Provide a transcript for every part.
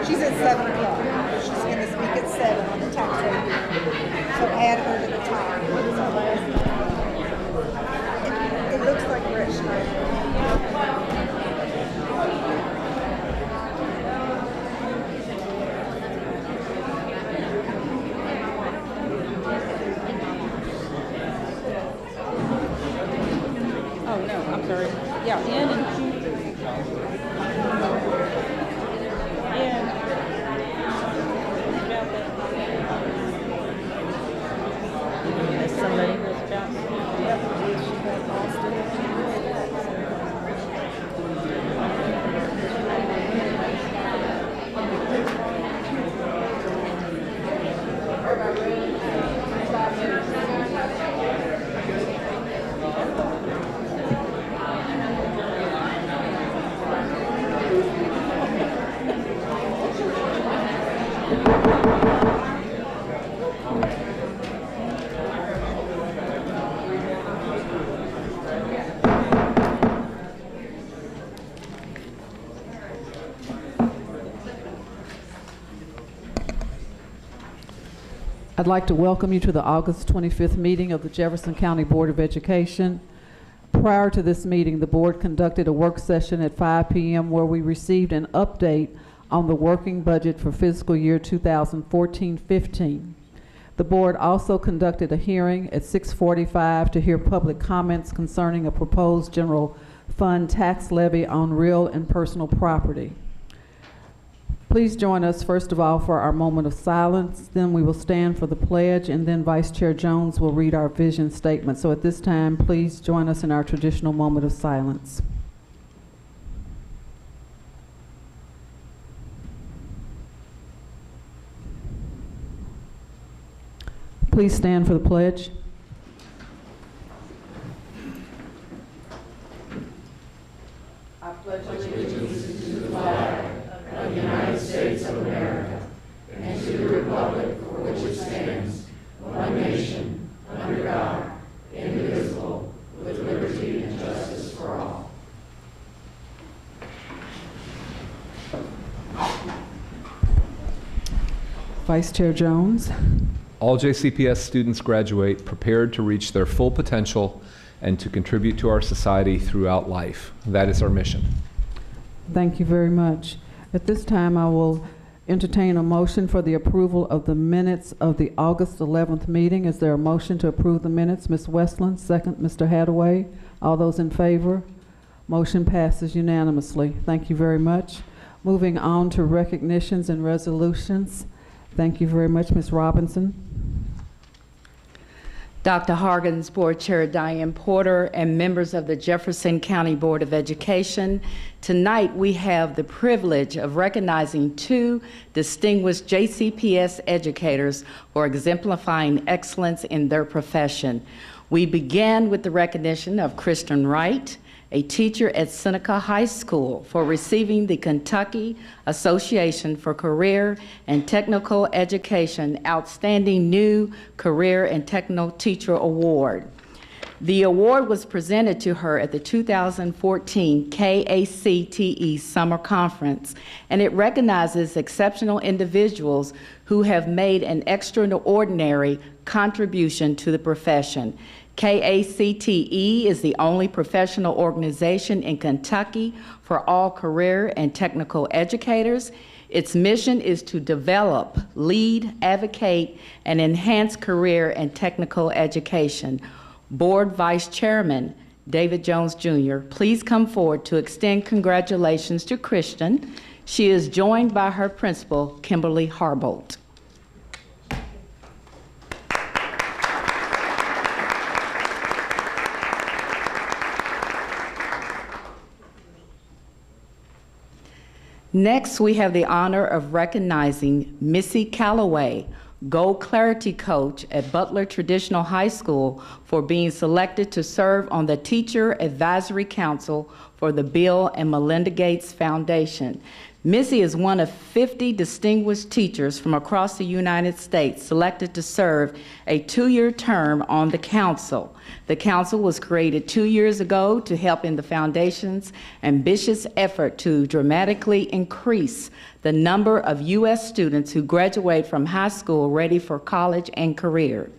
She's at 7 o'clock. She's going to speak at 7 on the tax rate. So add her to the time. What is her last name? It looks like Rich. Oh, no, I'm sorry. Yeah, N and Q. Somebody was about I'd like to welcome you to the August 25th meeting of the Jefferson County Board of Education. Prior to this meeting, the board conducted a work session at 5 p.m. where we received an update on the working budget for fiscal year 2014-15. The board also conducted a hearing at 6:45 to hear public comments concerning a proposed general fund tax levy on real and personal property. Please join us first of all for our moment of silence, then we will stand for the pledge, and then Vice Chair Jones will read our vision statement. So at this time, please join us in our traditional moment of silence. Please stand for the pledge. I pledge allegiance to the flag of the United States of America and to the republic for which it stands, one nation, under God, indivisible, with liberty and justice for all. Vice Chair Jones. All JCPS students graduate prepared to reach their full potential and to contribute to our society throughout life. That is our mission. Thank you very much. At this time, I will entertain a motion for the approval of the minutes of the August 11th meeting. Is there a motion to approve the minutes? Ms. Westland, second. Mr. Hadaway. All those in favor? Motion passes unanimously. Thank you very much. Moving on to recognitions and resolutions. Thank you very much, Ms. Robinson. Dr. Hargan's Board Chair Diane Porter and members of the Jefferson County Board of Education, tonight we have the privilege of recognizing two distinguished JCPS educators for exemplifying excellence in their profession. We began with the recognition of Kristen Wright, a teacher at Seneca High School, for receiving the Kentucky Association for Career and Technical Education Outstanding New Career and Technical Teacher Award. The award was presented to her at the 2014 KACTE Summer Conference, and it recognizes exceptional individuals who have made an extraordinary contribution to the profession. KACTE is the only professional organization in Kentucky for all career and technical educators. Its mission is to develop, lead, advocate, and enhance career and technical education. Board Vice Chairman David Jones Jr., please come forward to extend congratulations to Kristen. She is joined by her principal, Kimberly Harbolt. Next, we have the honor of recognizing Missy Calloway, Gold Clarity Coach at Butler Traditional High School, for being selected to serve on the Teacher Advisory Council for the Bill and Melinda Gates Foundation. Missy is one of 50 distinguished teachers from across the United States selected to serve a 2-year term on the council. The council was created 2 years ago to help in the foundation's ambitious effort to dramatically increase the number of U.S. students who graduate from high school ready for college and career.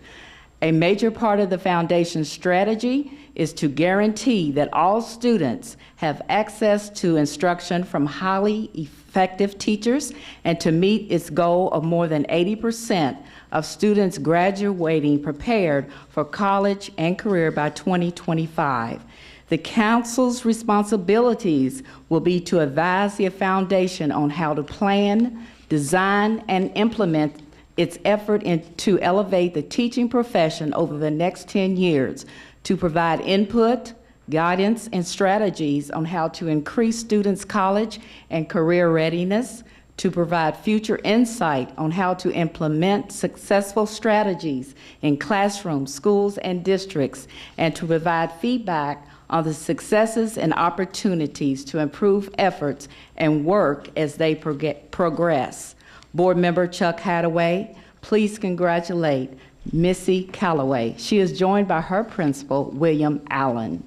A major part of the foundation's strategy is to guarantee that all students have access to instruction from highly effective teachers and to meet its goal of more than 80% of students graduating prepared for college and career by 2025. The council's responsibilities will be to advise the foundation on how to plan, design, and implement its effort to elevate the teaching profession over the next 10 years, to provide input, guidance, and strategies on how to increase students' college and career readiness, to provide future insight on how to implement successful strategies in classrooms, schools, and districts, and to provide feedback on the successes and opportunities to improve efforts and work as they progress. Board Member Chuck Hadaway, please congratulate Missy Calloway. She is joined by her principal, William Allen.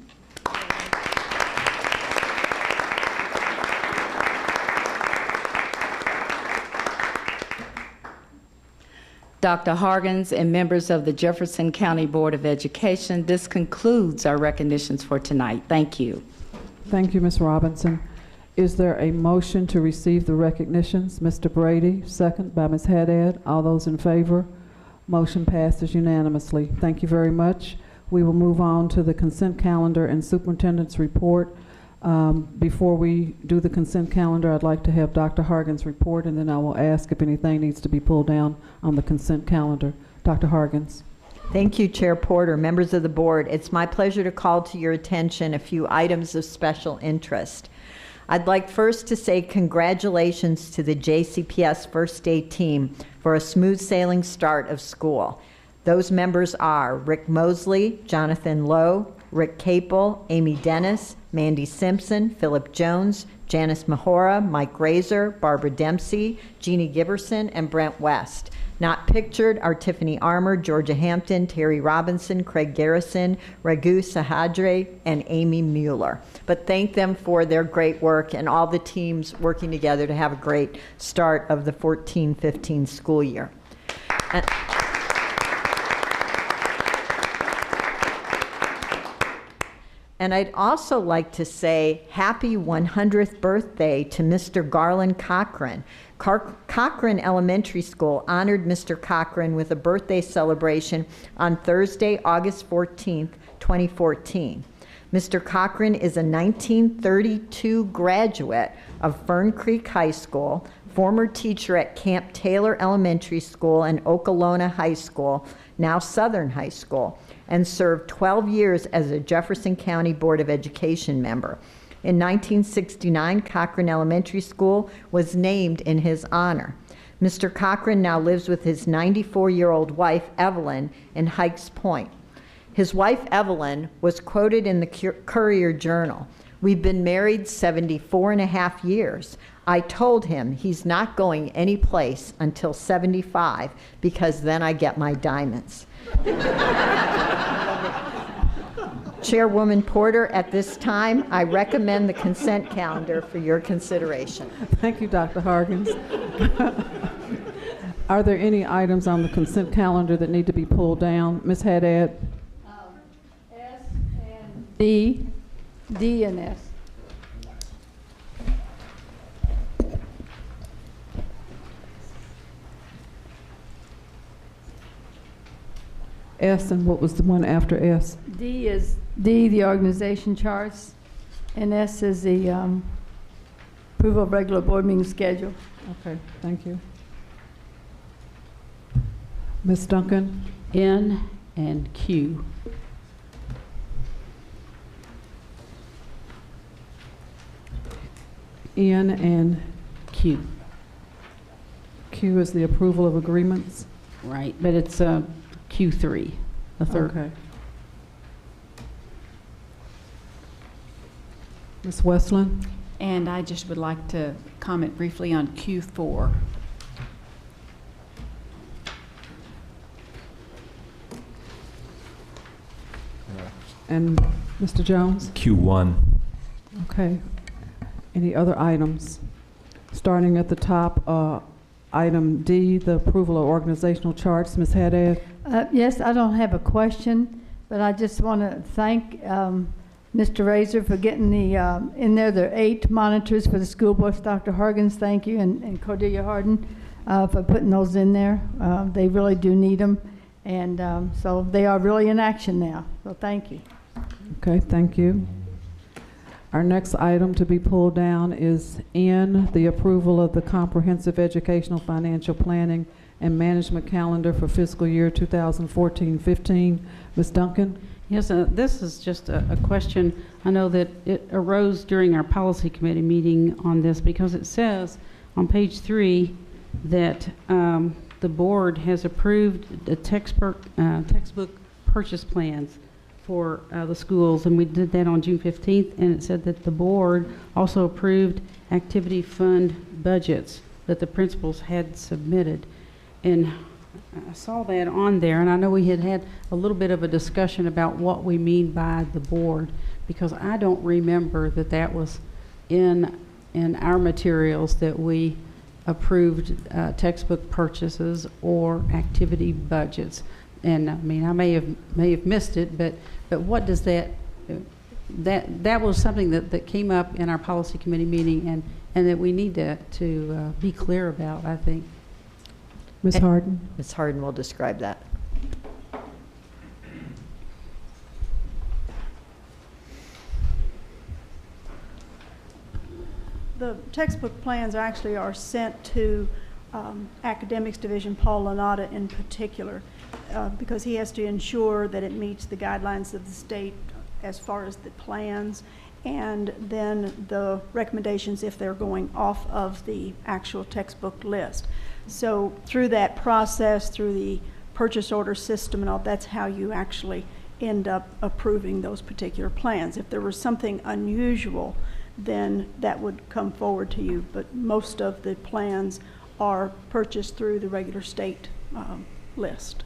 Dr. Hargens and members of the Jefferson County Board of Education, this concludes our recognitions for tonight. Thank you. Thank you, Ms. Robinson. Is there a motion to receive the recognitions? Mr. Brady, second by Ms. Haddad. All those in favor? Motion passes unanimously. Thank you very much. We will move on to the consent calendar and superintendent's report. Before we do the consent calendar, I'd like to have Dr. Hargens report, and then I will ask if anything needs to be pulled down on the consent calendar. Dr. Hargens. Thank you, Chair Porter, members of the board. It's my pleasure to call to your attention a few items of special interest. I'd like first to say congratulations to the JCPS First Day team for a smooth sailing start of school. Those members are Rick Mosley, Jonathan Lowe, Rick Capel, Amy Dennis, Mandy Simpson, Philip Jones, Janice Mahora, Mike Razor, Barbara Dempsey, Jeannie Giberson, and Brent West. Not pictured are Tiffany Armour, Georgia Hampton, Terry Robinson, Craig Garrison, Raghu Sahadre, and Amy Mueller. But thank them for their great work and all the teams working together to have a great start of the 14-15 school year. And I'd also like to say happy 100th birthday to Mr. Garland Cochran. Cochran Elementary School honored Mr. Cochran with a birthday celebration on Thursday, August 14th, 2014. Mr. Cochran is a 1932 graduate of Fern Creek High School, former teacher at Camp Taylor Elementary School and Okolona High School, now Southern High School, and served 12 years as a Jefferson County Board of Education member. In 1969, Cochran Elementary School was named in his honor. Mr. Cochran now lives with his 94-year-old wife, Evelyn, in Hikes Point. His wife, Evelyn, was quoted in the Courier Journal. "We've been married 74 and a half years. I told him he's not going anyplace until 75 because then I get my diamonds." Chairwoman Porter, at this time, I recommend the consent calendar for your consideration. Thank you, Dr. Hargens. Are there any items on the consent calendar that need to be pulled down? Ms. Haddad? S and D, D and S. S, and what was the one after S? D is D, the organization charts, and S is the approval of regular board meeting schedule. Okay, thank you. Ms. Duncan? N and Q. N and Q. Q is the approval of agreements? Right, but it's Q3, the third. Okay. Ms. Westland? And I just would like to comment briefly on Q4. And Mr. Jones? Q1. Okay. Any other items? Starting at the top, item D, the approval of organizational charts. Ms. Haddad? Yes, I don't have a question, but I just want to thank Mr. Razor for getting the, in there are 8 monitors for the school bus. Dr. Hargens, thank you, and Cordelia Harden for putting those in there. They really do need them, and so they are really in action now, so thank you. Okay, thank you. Our next item to be pulled down is N, the approval of the Comprehensive Educational Financial Planning and Management Calendar for fiscal year 2014-15. Ms. Duncan? Yes, this is just a question. I know that it arose during our policy committee meeting on this because it says on page 3 that the board has approved the textbook purchase plans for the schools, and we did that on June 15th, and it said that the board also approved activity fund budgets that the principals had submitted. And I saw that on there, and I know we had a little bit of a discussion about what we mean by the board, because I don't remember that was in our materials that we approved textbook purchases or activity budgets. And I mean, I may have missed it, but what does that was something that came up in our policy committee meeting, and that we need to be clear about, I think. Ms. Harden? Ms. Harden will describe that. The textbook plans actually are sent to Academics Division, Paul Lanata in particular, because he has to ensure that it meets the guidelines of the state as far as the plans, and then the recommendations if they're going off of the actual textbook list. So through that process, through the purchase order system and all, that's how you actually end up approving those particular plans. If there was something unusual, then that would come forward to you, but most of the plans are purchased through the regular state list.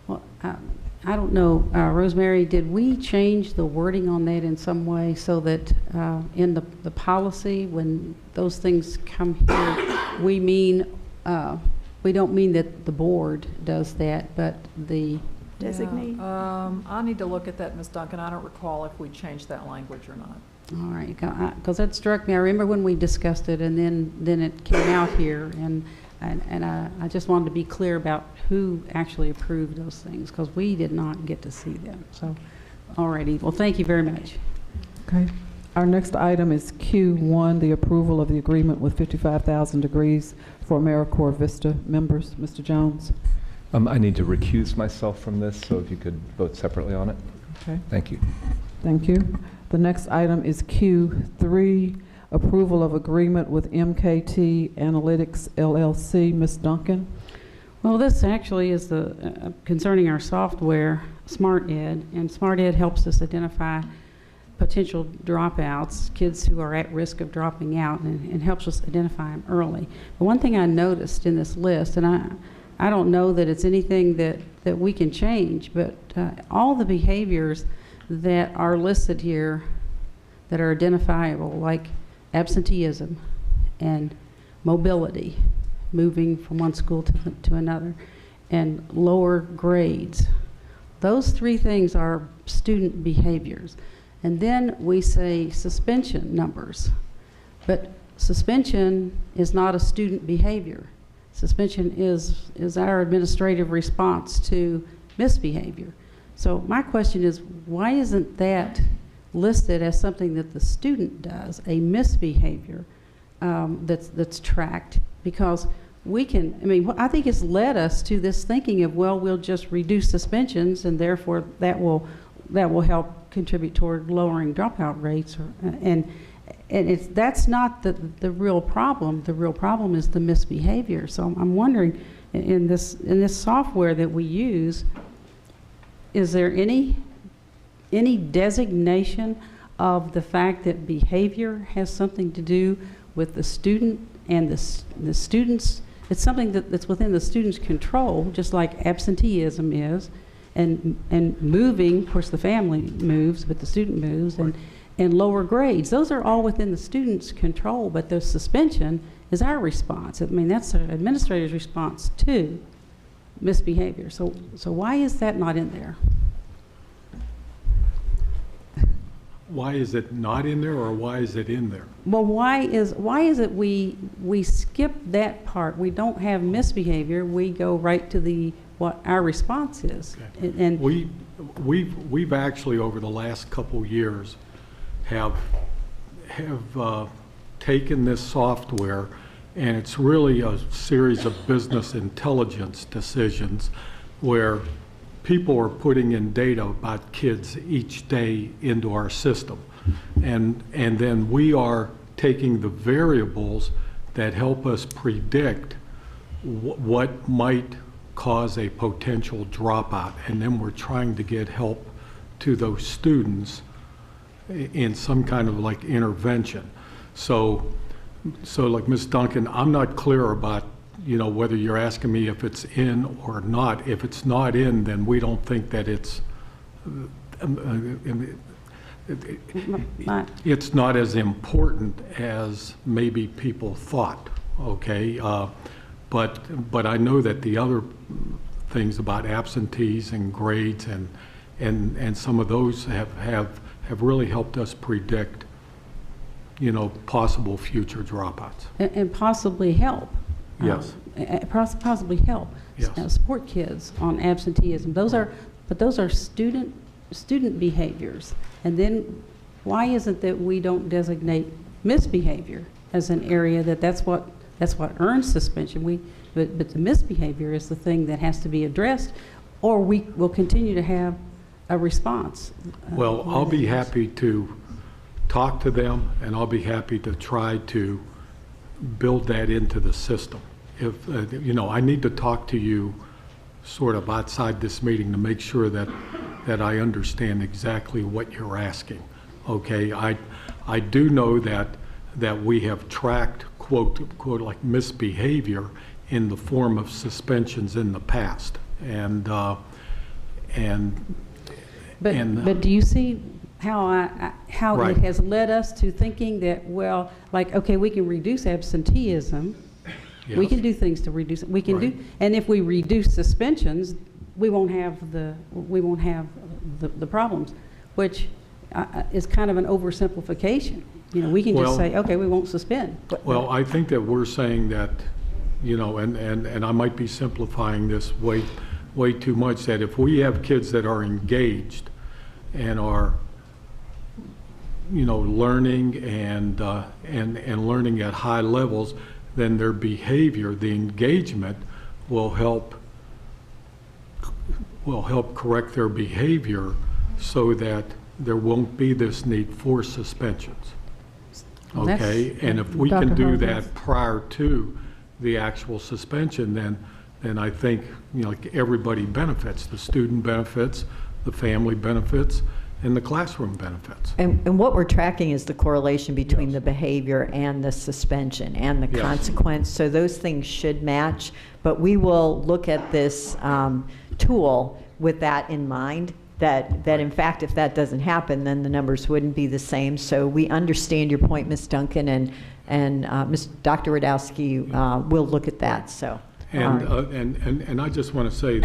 Well, I don't know, Rosemary, did we change the wording on that in some way so that in the policy, when those things come here, we mean, we don't mean that the board does that, but the Designee? Yeah, I need to look at that, Ms. Duncan. I don't recall if we changed that language or not. All right, because that struck me. I remember when we discussed it, and then it came out here, and I just wanted to be clear about who actually approved those things, because we did not get to see them. So, all righty. Well, thank you very much. Okay. Our next item is Q1, the approval of the agreement with 55,000 Degrees for AmeriCorps Vista members. Mr. Jones? I need to recuse myself from this, so if you could vote separately on it. Okay. Thank you. Thank you. The next item is Q3, approval of agreement with MKT Analytics LLC. Ms. Duncan? Well, this actually is concerning our software, Smart Ed, and Smart Ed helps us identify potential dropouts, kids who are at risk of dropping out, and helps us identify them early. But one thing I noticed in this list, and I don't know that it's anything that we can change, but all the behaviors that are listed here that are identifiable, like absenteeism and mobility, moving from one school to another, and lower grades. Those 3 things are student behaviors. And then we say suspension numbers, but suspension is not a student behavior. Suspension is our administrative response to misbehavior. So my question is, why isn't that listed as something that the student does, a misbehavior that's tracked? Because we can, I mean, I think it's led us to this thinking of, well, we'll just reduce suspensions, and therefore that will help contribute toward lowering dropout rates. And that's not the real problem. The real problem is the misbehavior. So I'm wondering, in this software that we use, is there any designation of the fact that behavior has something to do with the student and the students. It's something that's within the student's control, just like absenteeism is, and moving. Of course, the family moves, but the student moves, and lower grades. Those are all within the student's control, but the suspension is our response. I mean, that's an administrator's response to misbehavior. So why is that not in there? Why is it not in there, or why is it in there? Well, why is it we skip that part? We don't have misbehavior. We go right to what our response is. Okay. And We've actually, over the last couple years, have taken this software, and it's really a series of business intelligence decisions where people are putting in data about kids each day into our system. And then we are taking the variables that help us predict what might cause a potential dropout. And then we're trying to get help to those students in some kind of like intervention. So like Ms. Duncan, I'm not clear about whether you're asking me if it's in or not. If it's not in, then we don't think that it's not as important as maybe people thought, okay? But I know that the other things about absentees and grades and some of those have really helped us predict, possible future dropouts. and possibly help. Yes. Possibly help. Yes. Support kids on absenteeism. Those are student behaviors. And then why isn't that we don't designate misbehavior as an area that's what earns suspension? But the misbehavior is the thing that has to be addressed, or we will continue to have a response. Well, I'll be happy to talk to them, and I'll be happy to try to build that into the system. If I need to talk to you sort of outside this meeting to make sure that I understand exactly what you're asking. Okay, I do know that we have tracked quote like misbehavior in the form of suspensions in the past, but do you see how Right. it has led us to thinking that, well, like, okay, we can reduce absenteeism. We Yes. can do things to reduce it. We can Right. and if we reduce suspensions, we won't have the problems, which is kind of an oversimplification. We can just say, okay, we won't suspend. Well, I think that we're saying that, and I might be simplifying this way too much, that if we have kids that are engaged and are, learning and learning at high levels, then their behavior, the engagement, will help correct their behavior so that there won't be this need for suspensions. Okay, and if we can do that prior to the actual suspension, then I think like everybody benefits. The student benefits, the family benefits, and the classroom benefits. And what we're tracking is the correlation between the behavior and the suspension and the consequence. So those things should match, but we will look at this tool with that in mind, that in fact, if that doesn't happen, then the numbers wouldn't be the same. So we understand your point, Ms. Duncan, and Dr. Radowski will look at that. So and I just want to say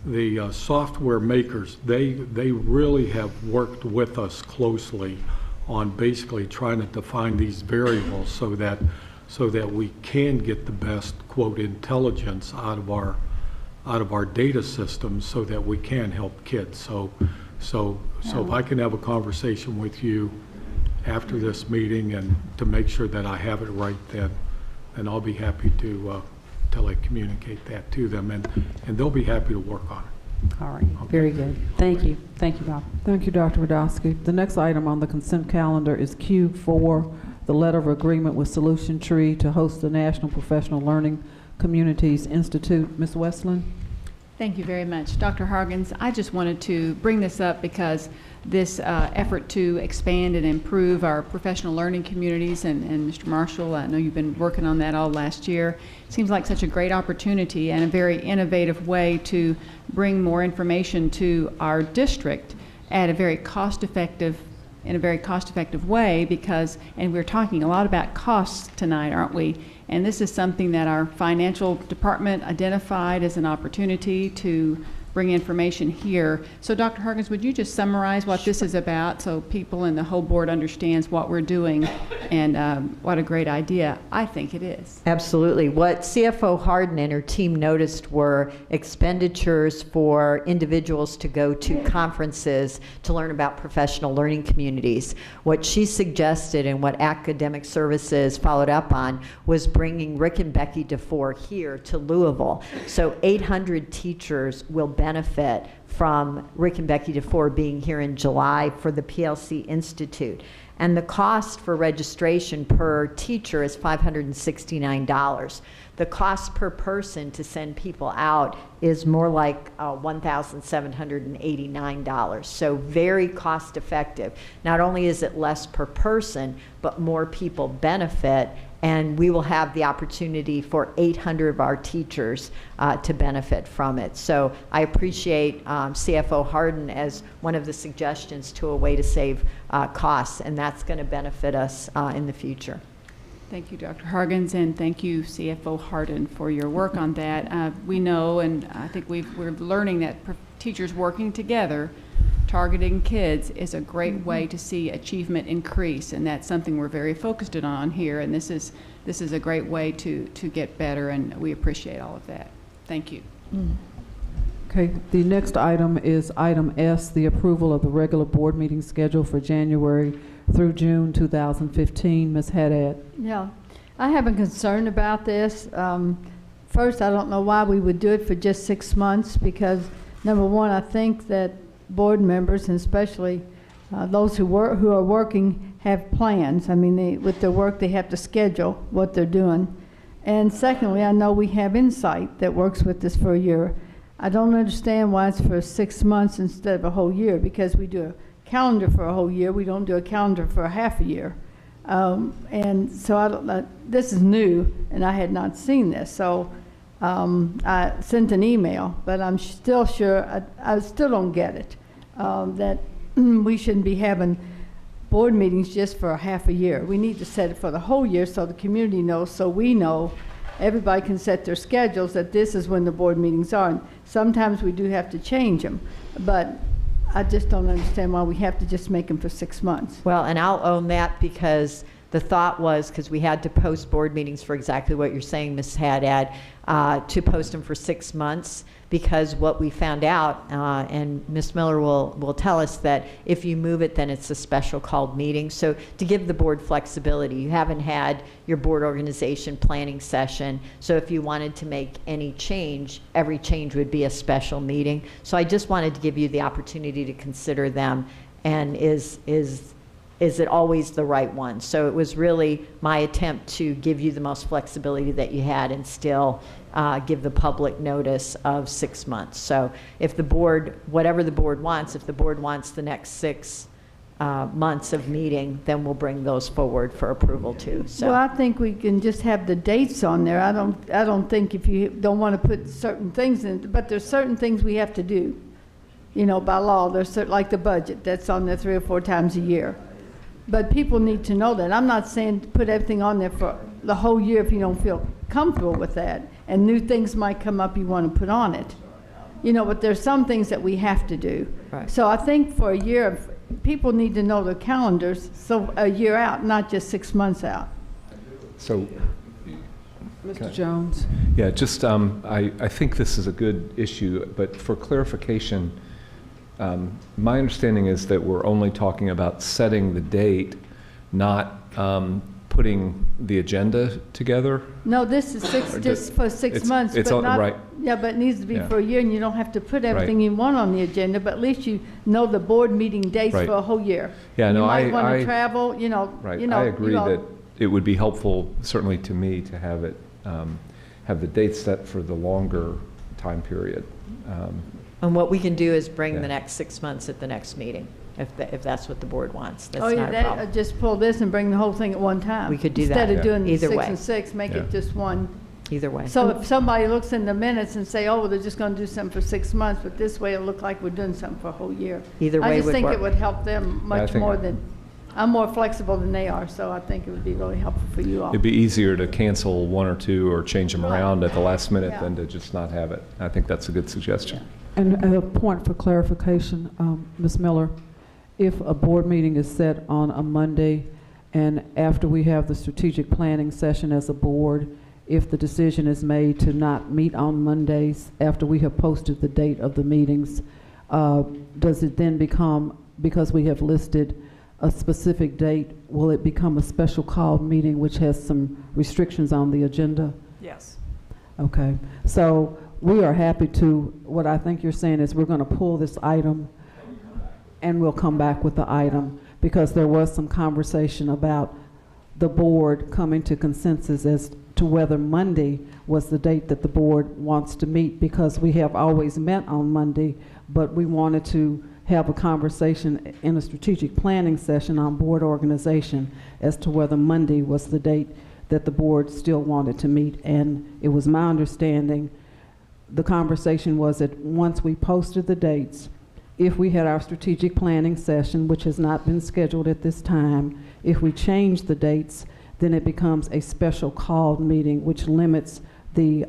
the software makers, they really have worked with us closely on basically trying to define these variables so that we can get the best quote intelligence out of our data systems so that we can help kids. So if I can have a conversation with you after this meeting and to make sure that I have it right, then I'll be happy to communicate that to them, and they'll be happy to work on it. All right, very good. Thank you. Thank you, Bob. Thank you, Dr. Radowski. The next item on the consent calendar is Q4, the letter of agreement with Solution Tree to host the National Professional Learning Communities Institute. Ms. Westland? Thank you very much. Dr. Hargens, I just wanted to bring this up because this effort to expand and improve our professional learning communities, and Mr. Marshall, I know you've been working on that all last year, seems like such a great opportunity and a very innovative way to bring more information to our district at a very cost-effective way, because, and we're talking a lot about costs tonight, aren't we? And this is something that our financial department identified as an opportunity to bring information here. So Dr. Hargens, would you just summarize what this is about so people and the whole board understands what we're doing and what a great idea I think it is? Absolutely. What CFO Harden and her team noticed were expenditures for individuals to go to conferences to learn about professional learning communities. What she suggested and what Academic Services followed up on was bringing Rick and Becky DeFore here to Louisville. So 800 teachers will benefit from Rick and Becky DeFore being here in July for the PLC Institute. And the cost for registration per teacher is $569. The cost per person to send people out is more like $1,789. So very cost effective. Not only is it less per person, but more people benefit, and we will have the opportunity for 800 of our teachers to benefit from it. So I appreciate CFO Harden as one of the suggestions to a way to save costs, and that's going to benefit us in the future. Thank you, Dr. Hargens, and thank you, CFO Harden, for your work on that. We know, and I think we're learning that teachers working together, targeting kids, is a great way to see achievement increase, and that's something we're very focused on here. And this is a great way to get better, and we appreciate all of that. Thank you. Okay, the next item is item S, the approval of the regular board meeting schedule for January through June 2015. Ms. Haddad. Yeah, I have a concern about this. First, I don't know why we would do it for just 6 months, because number one, I think that board members, and especially those who are working, have plans. I mean, with their work, they have to schedule what they're doing. And secondly, I know we have Insight that works with us for a year. I don't understand why it's for 6 months instead of a whole year, because we do a calendar for a whole year. We don't do a calendar for a half a year. And so I don't know, this is new, and I had not seen this. So I sent an email, but I'm still sure, I still don't get it, that we shouldn't be having board meetings just for a half a year. We need to set it for the whole year so the community knows, so we know, everybody can set their schedules that this is when the board meetings are. And sometimes we do have to change them, but I just don't understand why we have to just make them for 6 months. Well, and I'll own that, because the thought was, because we had to post board meetings for exactly what you're saying, Ms. Haddad, to post them for 6 months, because what we found out, and Ms. Miller will tell us, that if you move it, then it's a special called meeting. So to give the board flexibility, you haven't had your board organization planning session, so if you wanted to make any change, every change would be a special meeting. So I just wanted to give you the opportunity to consider them, and is it always the right one? So it was really my attempt to give you the most flexibility that you had, and still give the public notice of 6 months. So if the board, whatever the board wants, if the board wants the next 6 months of meeting, then we'll bring those forward for approval too. So. Well, I think we can just have the dates on there. I don't think, if you don't want to put certain things in, but there's certain things we have to do, you know, by law. There's like the budget that's on there 3 or 4 times a year. But people need to know that. I'm not saying put everything on there for the whole year if you don't feel comfortable with that, and new things might come up you want to put on it. You know, but there's some things that we have to do. Right. So I think for a year, people need to know their calendars, so a year out, not just 6 months out. So, Mr. Jones. yeah, just I think this is a good issue, but for clarification, my understanding is that we're only talking about setting the date, not putting the agenda together. No, this is just for 6 months. It's but all, not, right. Yeah, but it needs to be Yeah. for a year, and you don't have to put everything you want on the agenda, but at least you know the board meeting dates Right. for a whole year. Yeah, you no, might want I to travel, you know. Right. You know, I agree that it would be helpful, certainly to me, to have it have the date set for the longer time period. And what we can do is bring Yeah. the next 6 months at the next meeting, if that's what the board wants. That's Oh, yeah, not a that, problem. just pull this and bring the whole thing at one time. We could do Instead that. of doing Either 6 way. and 6, make Yeah. it just one. Either way. So if somebody looks in the minutes and say, oh, well, they're just going to do something for 6 months, but this way it'll look like we're doing something for a whole year. Either way I just would think work. it would help them I much think- more than, I'm more flexible than they are, so I think it would be really helpful for you all. It'd be easier to cancel one or two or change them around at the last minute Yeah. than to just not have it. I think that's a good suggestion. And a point for clarification, Ms. Miller, if a board meeting is set on a Monday and after we have the strategic planning session as a board, if the decision is made to not meet on Mondays after we have posted the date of the meetings, does it then become, because we have listed a specific date, will it become a special called meeting which has some restrictions on the agenda? Yes. Okay, so we are happy to, what I think you're saying is we're going to pull this item and we'll come back with the item, because there was some conversation about the board coming to consensus as to whether Monday was the date that the board wants to meet, because we have always met on Monday, but we wanted to have a conversation in a strategic planning session on board organization as to whether Monday was the date that the board still wanted to meet. And it was my understanding, the conversation was that once we posted the dates, if we had our strategic planning session, which has not been scheduled at this time, if we change the dates, then it becomes a special called meeting, which limits the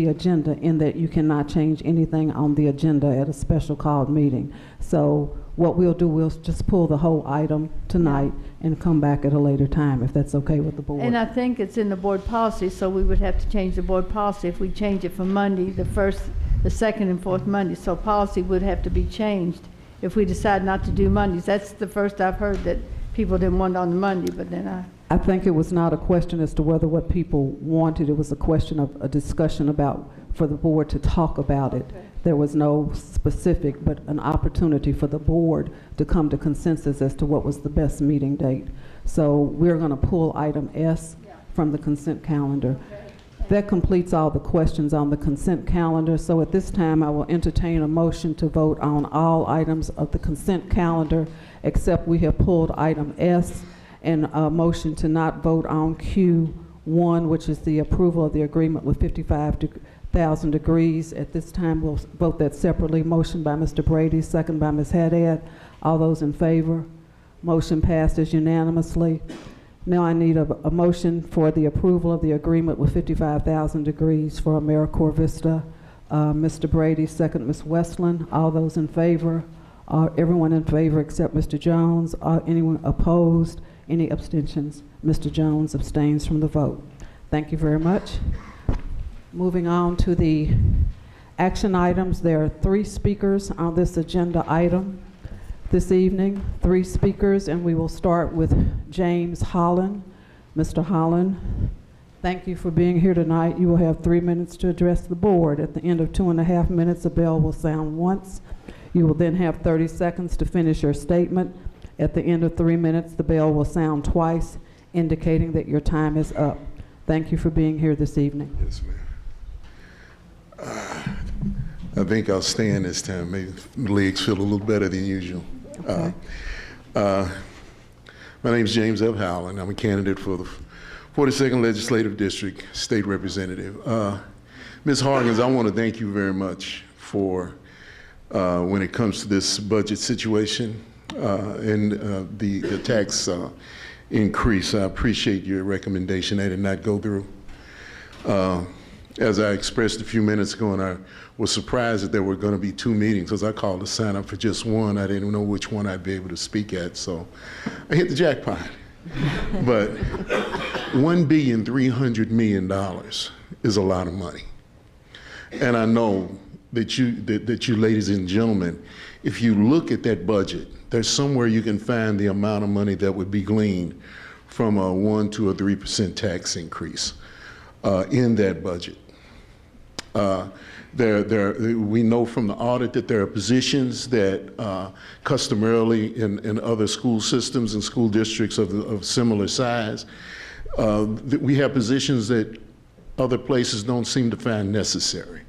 agenda in that you cannot change anything on the agenda at a special called meeting. So what we'll do, we'll just pull the whole item tonight and come back at a later time, if that's okay with the board. And I think it's in the board policy, so we would have to change the board policy if we change it from Monday, the first, the second and fourth Monday. So policy would have to be changed if we decide not to do Mondays. That's the first I've heard that people didn't want on the Monday, but then I think it was not a question as to whether what people wanted. It was a question of a discussion about, for the board to talk about it. Okay. There was no specific, but an opportunity for the board to come to consensus as to what was the best meeting date. So we're going to pull item S from the consent calendar. That completes all the questions on the consent calendar. So at this time, I will entertain a motion to vote on all items of the consent calendar, except we have pulled item S, and a motion to not vote on Q1, which is the approval of the agreement with 55,000 degrees. At this time, we'll vote that separately. Motion by Mr. Brady, second by Ms. Haddad. All those in favor? Motion passes unanimously. Now I need a motion for the approval of the agreement with 55,000 degrees for AmeriCorps Vista. Mr. Brady, second Ms. Westland. All those in favor? Everyone in favor except Mr. Jones. Anyone opposed? Any abstentions? Mr. Jones abstains from the vote. Thank you very much. Moving on to the action items. There are 3 speakers on this agenda item this evening. 3 speakers, and we will start with James Holland. Mr. Holland, thank you for being here tonight. You will have 3 minutes to address the board. At the end of 2.5 minutes, a bell will sound once. You will then have 30 seconds to finish your statement. At the end of 3 minutes, the bell will sound twice, indicating that your time is up. Thank you for being here this evening. Yes, ma'am. I think I'll stand this time. Maybe my legs feel a little better than usual. Okay. My name is James F. Howland. I'm a candidate for the 42nd Legislative District State Representative. Ms. Harkins, I want to thank you very much for when it comes to this budget situation and the tax increase. I appreciate your recommendation. I did not go through. As I expressed a few minutes ago, and I was surprised that there were going to be 2 meetings, because I called to sign up for just one. I didn't know which one I'd be able to speak at, so I hit the jackpot. But $1.3 billion is a lot of money. And I know that you ladies and gentlemen, if you look at that budget, there's somewhere you can find the amount of money that would be gleaned from a 1 to a 3% tax increase in that budget. We know from the audit that there are positions that customarily in other school systems and school districts of similar size, that we have positions that other places don't seem to find necessary.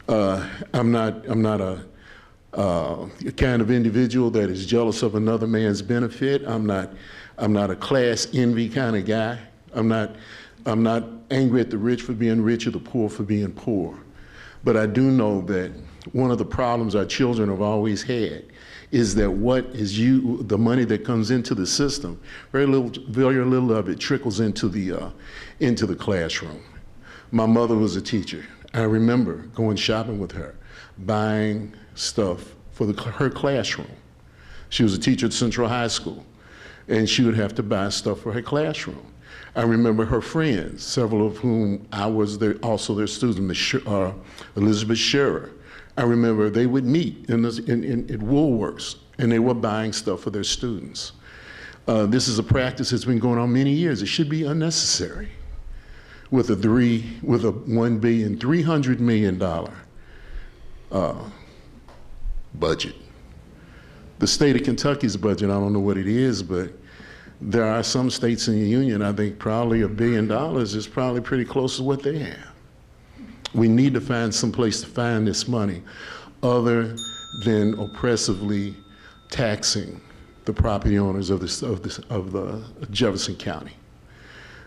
I'm not a kind of individual that is jealous of another man's benefit. I'm not a class envy kind of guy. I'm not angry at the rich for being rich or the poor for being poor. But I do know that one of the problems our children have always had is that the money that comes into the system, very little of it trickles into the classroom. My mother was a teacher. I remember going shopping with her, buying stuff for her classroom. She was a teacher at Central High School, and she would have to buy stuff for her classroom. I remember her friends, several of whom I was also their student, Elizabeth Scherer. I remember they would meet at Woolworths, and they were buying stuff for their students. This is a practice that's been going on many years. It should be unnecessary. With a $1.3 billion budget. The state of Kentucky's budget, I don't know what it is, but there are some states in the union, I think probably $1 billion is probably pretty close to what they have. We need to find some place to find this money other than oppressively taxing the property owners of Jefferson County.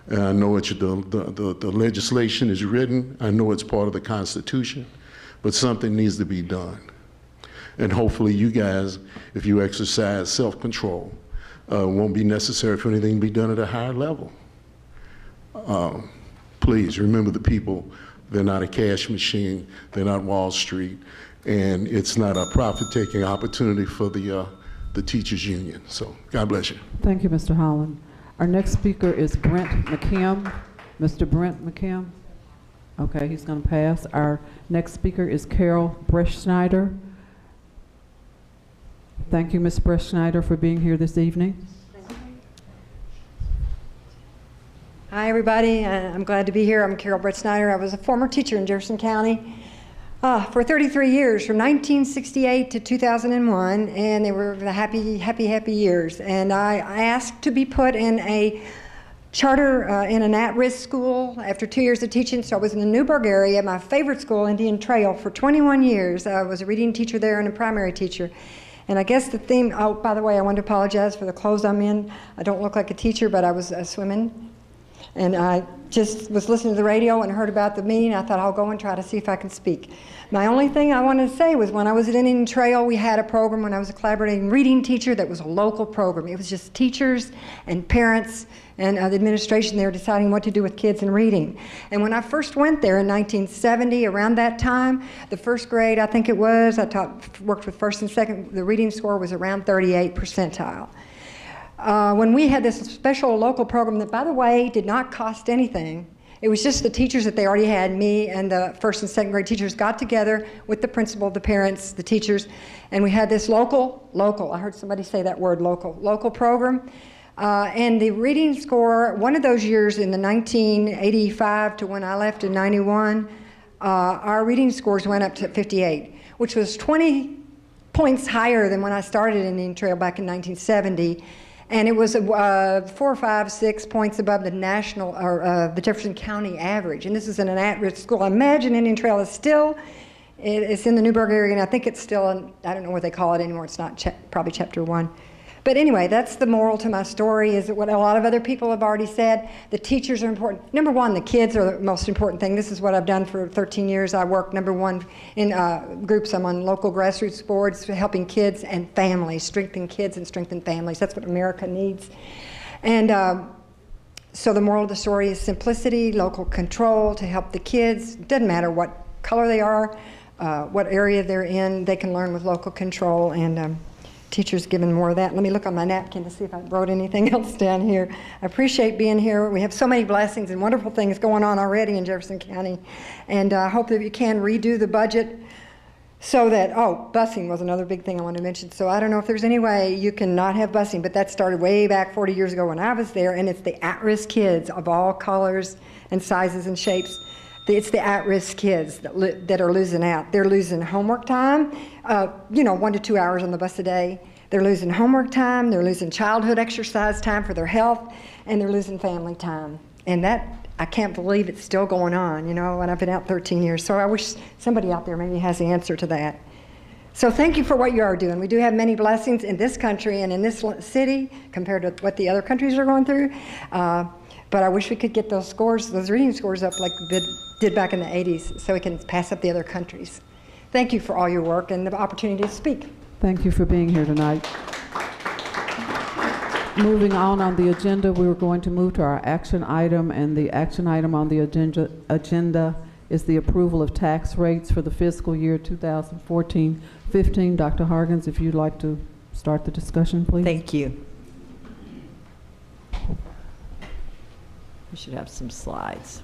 And I know the legislation is written, I know it's part of the Constitution, but something needs to be done. And hopefully you guys, if you exercise self-control, won't be necessary for anything to be done at a higher level. Please remember the people. They're not a cash machine, they're not Wall Street, and it's not a profit-taking opportunity for the teachers union. So God bless you. Thank you, Mr. Holland. Our next speaker is Brent McKim. Mr. Brent McKim. Okay, he's going to pass. Our next speaker is Carol Breschneider. Thank you, Ms. Breschneider, for being here this evening. Hi, everybody. I'm glad to be here. I'm Carol Breschneider. I was a former teacher in Jefferson County for 33 years, from 1968 to 2001, and they were the happy years. And I asked to be put in a charter in an at-risk school after 2 years of teaching. So I was in the Newburgh area, my favorite school, Indian Trail, for 21 years. I was a reading teacher there and a primary teacher. And I guess the theme, oh, by the way, I want to apologize for the clothes I'm in. I don't look like a teacher, but I was swimming. And I just was listening to the radio and heard about the meeting. I thought I'll go and try to see if I can speak. My only thing I wanted to say was when I was at Indian Trail, we had a program when I was a collaborating reading teacher that was a local program. It was just teachers and parents and the administration there deciding what to do with kids and reading. And when I first went there in 1970, around that time, the first grade, I think it was, worked with first and second, the reading score was around 38 percentile. When we had this special local program that, by the way, did not cost anything, it was just the teachers that they already had, me and the first and second grade teachers got together with the principal, the parents, the teachers, and we had this local, I heard somebody say that word, local program. And the reading score, one of those years in the 1985 to when I left in 91, our reading scores went up to 58, which was 20 points higher than when I started in Indian Trail back in 1970. And it was 4 or 5, 6 points above the national or the Jefferson County average. And this is in an at-risk school. I imagine Indian Trail is still, it's in the Newburgh area, and I think it's still, I don't know what they call it anymore. It's not probably Chapter 1. But anyway, that's the moral to my story, is what a lot of other people have already said. The teachers are important. Number one, the kids are the most important thing. This is what I've done for 13 years. I work, number one, in groups. I'm on local grassroots boards helping kids and families, strengthen kids and strengthen families. That's what America needs. And so the moral of the story is simplicity, local control to help the kids. It doesn't matter what color they are, what area they're in, they can learn with local control. And teachers given more of that. Let me look on my napkin to see if I wrote anything else down here. I appreciate being here. We have so many blessings and wonderful things going on already in Jefferson County. And I hope that you can redo the budget so that, busing was another big thing I wanted to mention. So I don't know if there's any way you can not have busing, but that started way back 40 years ago when I was there, and it's the at-risk kids of all colors and sizes and shapes. It's the at-risk kids that are losing out. They're losing homework time, 1 to 2 hours on the bus a day. They're losing homework time, they're losing childhood exercise time for their health, and they're losing family time. And that, I can't believe it's still going on, you know, and I've been out 13 years. So I wish somebody out there maybe has the answer to that. So thank you for what you are doing. We do have many blessings in this country and in this city compared to what the other countries are going through. But I wish we could get those scores, those reading scores up like we did back in the 80s so we can pass up the other countries. Thank you for all your work and the opportunity to speak. Thank you for being here tonight. Moving on the agenda, we were going to move to our action item, and the action item on the agenda is the approval of tax rates for the fiscal year 2014-15. Dr. Hargens, if you'd like to start the discussion, please. Thank you. We should have some slides.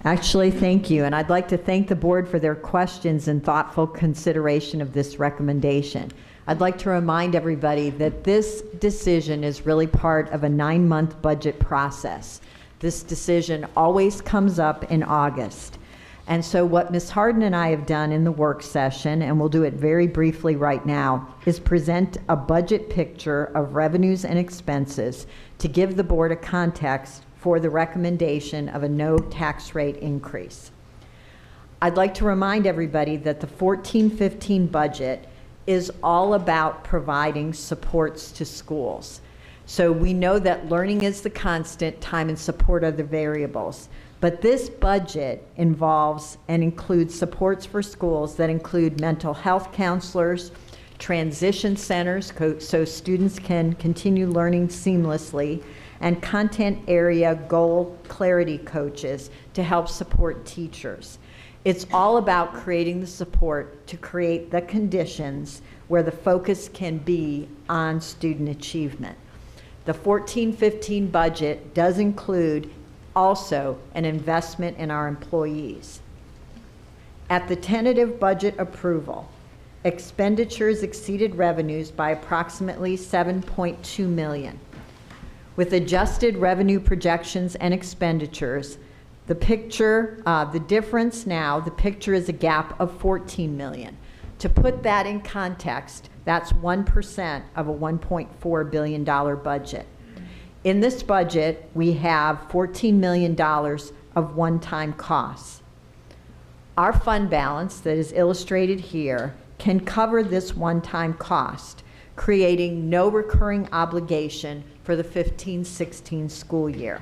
Actually, thank you, and I'd like to thank the board for their questions and thoughtful consideration of this recommendation. I'd like to remind everybody that this decision is really part of a 9-month budget process. This decision always comes up in August. And so what Ms. Harden and I have done in the work session, and we'll do it very briefly right now, is present a budget picture of revenues and expenses to give the board a context for the recommendation of a no tax rate increase. I'd like to remind everybody that the 14-15 budget is all about providing supports to schools. So we know that learning is the constant, time and support are the variables. But this budget involves and includes supports for schools that include mental health counselors, transition centers so students can continue learning seamlessly, and content area goal clarity coaches to help support teachers. It's all about creating the support to create the conditions where the focus can be on student achievement. The 14-15 budget does include also an investment in our employees. At the tentative budget approval, expenditures exceeded revenues by approximately $7.2 million. With adjusted revenue projections and expenditures, the picture, the difference now, the picture is a gap of $14 million. To put that in context, that's 1% of a $1.4 billion budget. In this budget, we have $14 million of one-time costs. Our fund balance that is illustrated here can cover this one-time cost, creating no recurring obligation for the 15-16 school year.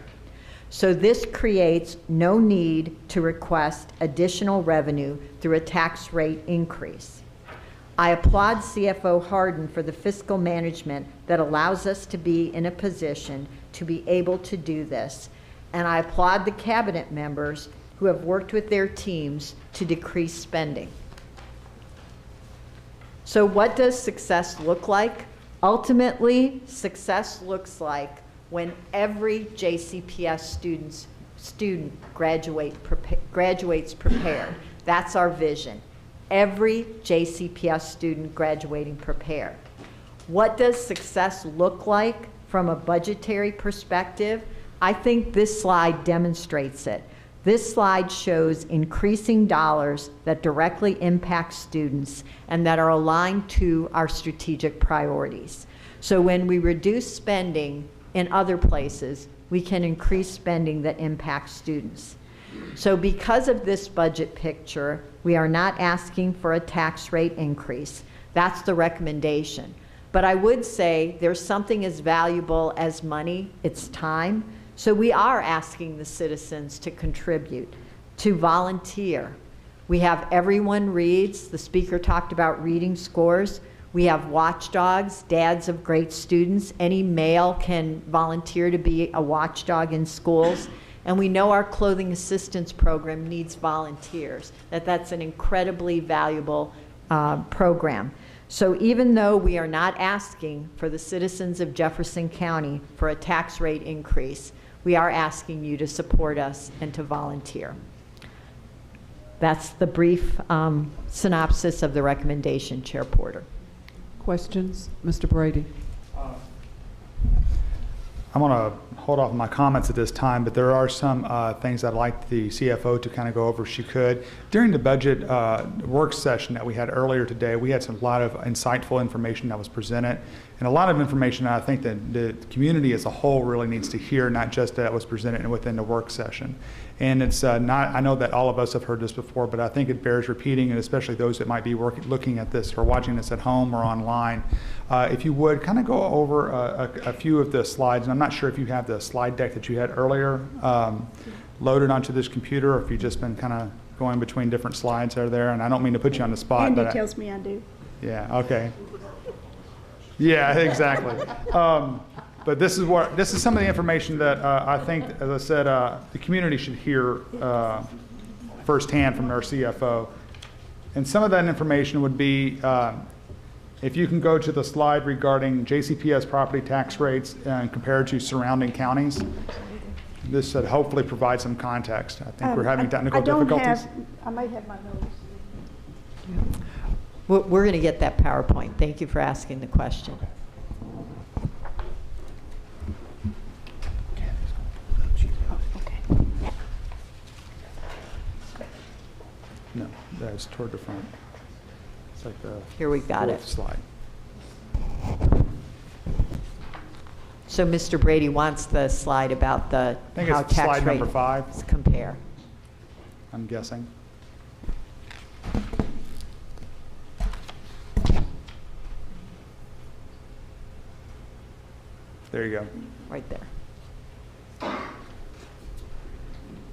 So this creates no need to request additional revenue through a tax rate increase. I applaud CFO Harden for the fiscal management that allows us to be in a position to be able to do this, and I applaud the cabinet members who have worked with their teams to decrease spending. So what does success look like? Ultimately, success looks like when every JCPS student graduates prepared. That's our vision. Every JCPS student graduating prepared. What does success look like from a budgetary perspective? I think this slide demonstrates it. This slide shows increasing dollars that directly impact students and that are aligned to our strategic priorities. So when we reduce spending in other places, we can increase spending that impacts students. So because of this budget picture, we are not asking for a tax rate increase. That's the recommendation. But I would say there's something as valuable as money, it's time. So we are asking the citizens to contribute, to volunteer. We have Everyone Reads. The speaker talked about reading scores. We have watchdogs, dads of great students. Any male can volunteer to be a watchdog in schools. And we know our clothing assistance program needs volunteers, that's an incredibly valuable program. So even though we are not asking for the citizens of Jefferson County for a tax rate increase, we are asking you to support us and to volunteer. That's the brief synopsis of the recommendation, Chair Porter. Questions? Mr. Brady. I'm going to hold off on my comments at this time, but there are some things I'd like the CFO to kind of go over if she could. During the budget work session that we had earlier today, we had a lot of insightful information that was presented, and a lot of information I think that the community as a whole really needs to hear, not just that was presented within the work session. And it's not, I know that all of us have heard this before, but I think it bears repeating, and especially those that might be looking at this or watching this at home or online. If you would kind of go over a few of the slides, and I'm not sure if you have the slide deck that you had earlier loaded onto this computer, or if you've just been kind of going between different slides that are there, and I don't mean to put you on the spot. Andy but tells me I do. Yeah, okay. Yeah, exactly. But this is some of the information that I think, as I said, the community should hear firsthand from their CFO. And some of that information would be, if you can go to the slide regarding JCPS property tax rates compared to surrounding counties, this should hopefully provide some context. I think we're having technical difficulties. I might have my notes. We're going to get that PowerPoint. Thank you for asking the question. No, that's toward the front. It's like the Here we got it. slide. So Mr. Brady wants the slide about the I think how it's tax slide number 5. rates compare. I'm guessing. There you go. Right there.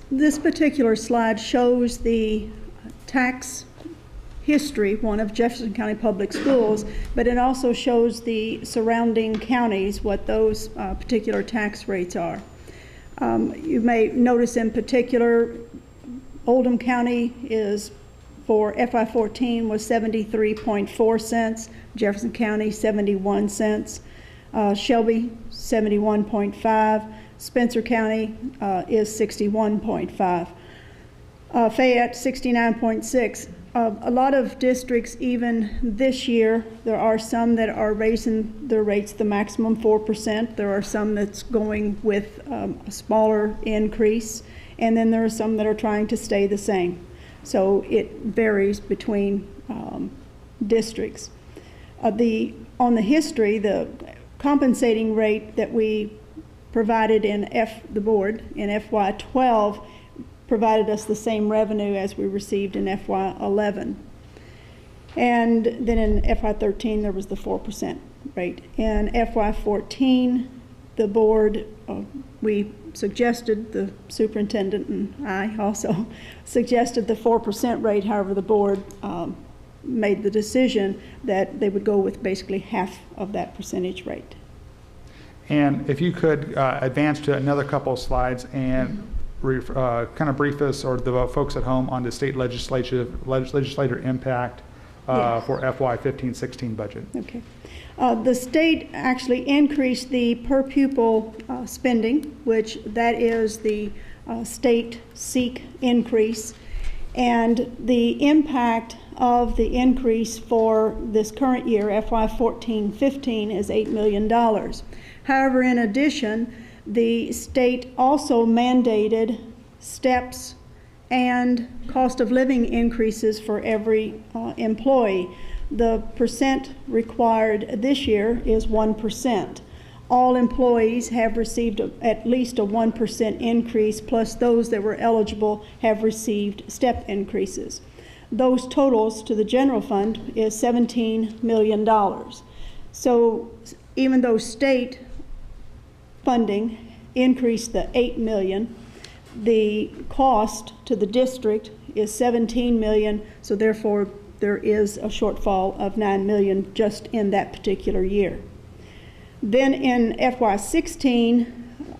This particular slide shows the tax history, one of Jefferson County Public Schools, but it also shows the surrounding counties, what those particular tax rates are. You may notice in particular, Oldham County is, for FY14, was 73.4 cents, Jefferson County 71 cents, Shelby 71.5, Spencer County is 61.5, Fayette 69.6. A lot of districts, even this year, there are some that are raising their rates the maximum 4%. There are some that's going with a smaller increase, and then there are some that are trying to stay the same. So it varies between districts. On the history, the compensating rate that we provided in the board in FY12 provided us the same revenue as we received in FY11. And then in FY13 there was the 4% rate. In FY14 the board, we suggested, the superintendent and I also suggested the 4% rate. However, the board made the decision that they would go with basically half of that percentage rate. And if you could advance to another couple of slides and kind of brief us, or the folks at home, on the state legislator impact for FY15-16 budget. Okay. The state actually increased the per pupil spending, which that is the state SEEK increase, and the impact of the increase for this current year, FY14-15, is $8 million. However, in addition, the state also mandated steps and cost of living increases for every employee. The percent required this year is 1%. All employees have received at least a 1% increase, plus those that were eligible have received step increases. Those totals to the general fund is $17 million. So even though state funding increased the $8 million, the cost to the district is $17 million, so therefore there is a shortfall of $9 million just in that particular year. Then in FY16,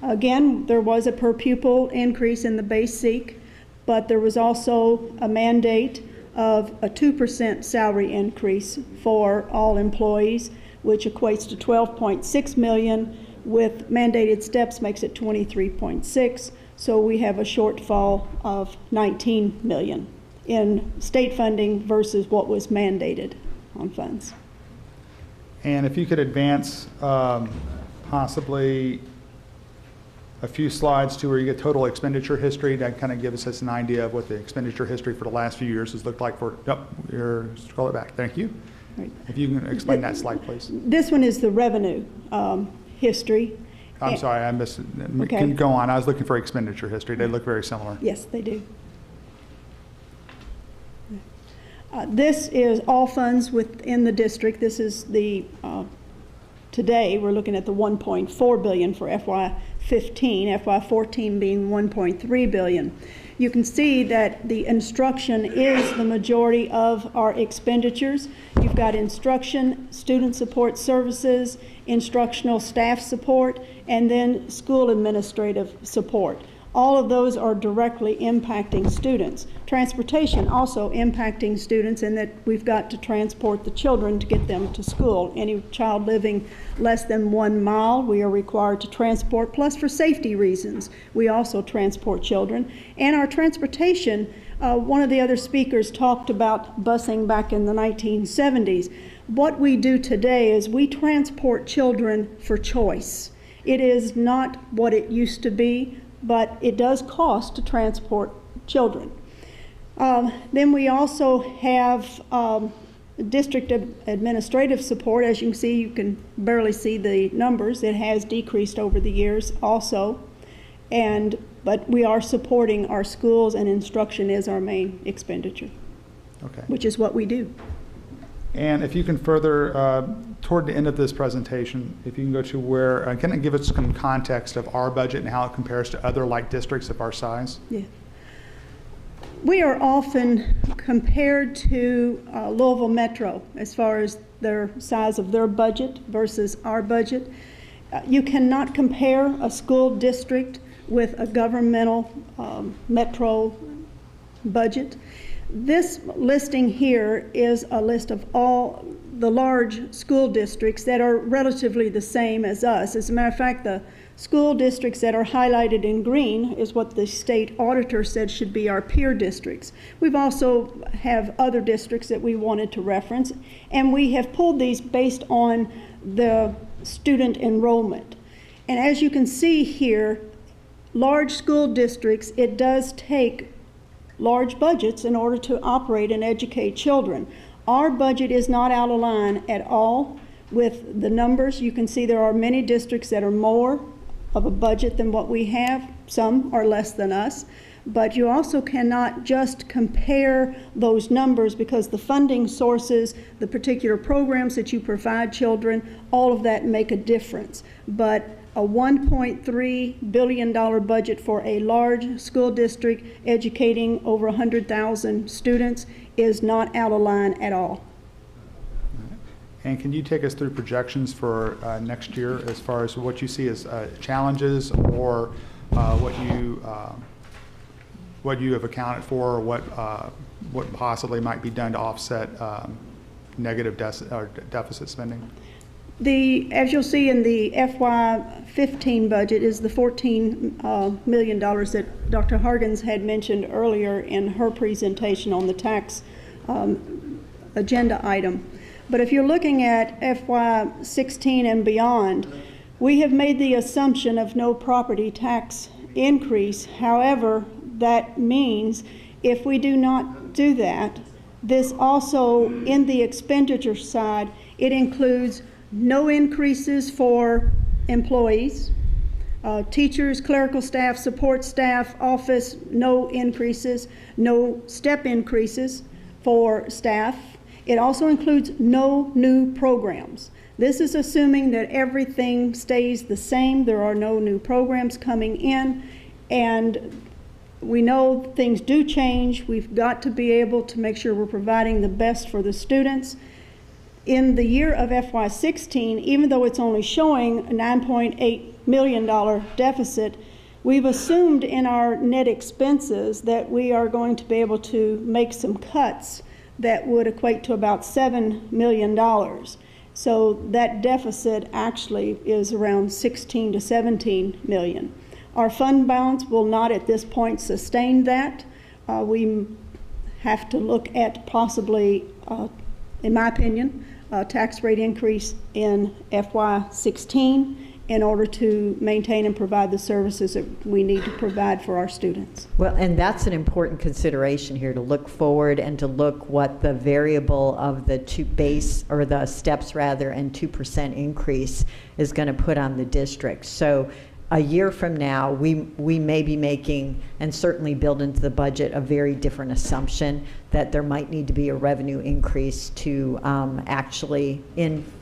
again, there was a per pupil increase in the base SEEK, but there was also a mandate of a 2% salary increase for all employees, which equates to $12.6 million, with mandated steps makes it 23.6. So we have a shortfall of $19 million in state funding versus what was mandated on funds. And if you could advance possibly a few slides to where you get total expenditure history. That kind of gives us an idea of what the expenditure history for the last few years has looked like for, scroll it back. Thank you. Right. If you can explain that slide, please. This one is the revenue history. I'm sorry, I missed it. Okay. Can go on. I was looking for expenditure history. They look very similar. Yes, they do. This is all funds within the district. This is the, today we're looking at the 1.4 billion for FY15, FY14 being 1.3 billion. You can see that the instruction is the majority of our expenditures. You've got instruction, student support services, instructional staff support, and then school administrative support. All of those are directly impacting students. Transportation also impacting students in that we've got to transport the children to get them to school. Any child living less than 1 mile, we are required to transport, plus for safety reasons, we also transport children. And our transportation, one of the other speakers talked about busing back in the 1970s. What we do today is we transport children for choice. It is not what it used to be, but it does cost to transport children. Then we also have district administrative support. As you can see, you can barely see the numbers. It has decreased over the years also. But we are supporting our schools, and instruction is our main expenditure, Okay. which is what we do. And if you can further, toward the end of this presentation, if you can go to where, can it give us some context of our budget and how it compares to other like districts of our size? Yeah. We are often compared to Louisville Metro as far as their size of their budget versus our budget. You cannot compare a school district with a governmental metro budget. This listing here is a list of all the large school districts that are relatively the same as us. As a matter of fact, the school districts that are highlighted in green is what the state auditor said should be our peer districts. We've also have other districts that we wanted to reference, and we have pulled these based on the student enrollment. And as you can see here, large school districts, it does take large budgets in order to operate and educate children. Our budget is not out of line at all with the numbers. You can see there are many districts that are more of a budget than what we have. Some are less than us. But you also cannot just compare those numbers because the funding sources, the particular programs that you provide children, all of that make a difference. But a $1.3 billion budget for a large school district educating over 100,000 students is not out of line at all. And can you take us through projections for next year as far as what you see as challenges or what you have accounted for, or what possibly might be done to offset negative deficit spending? As you'll see in the FY15 budget is the $14 million that Dr. Hargens had mentioned earlier in her presentation on the tax agenda item. But if you're looking at FY16 and beyond, we have made the assumption of no property tax increase. However, that means if we do not do that, this also, in the expenditure side, it includes no increases for employees, teachers, clerical staff, support staff, office, no increases, no step increases for staff. It also includes no new programs. This is assuming that everything stays the same. There are no new programs coming in, and we know things do change. We've got to be able to make sure we're providing the best for the students. In the year of FY16, even though it's only showing a $9.8 million deficit, we've assumed in our net expenses that we are going to be able to make some cuts that would equate to about $7 million. So that deficit actually is around 16 to 17 million. Our fund balance will not at this point sustain that. We have to look at possibly, in my opinion, a tax rate increase in FY16 in order to maintain and provide the services that we need to provide for our students. Well, and that's an important consideration here, to look forward and to look what the variable of the the steps rather, and 2% increase is going to put on the district. So a year from now, we may be making, and certainly build into the budget, a very different assumption that there might need to be a revenue increase to actually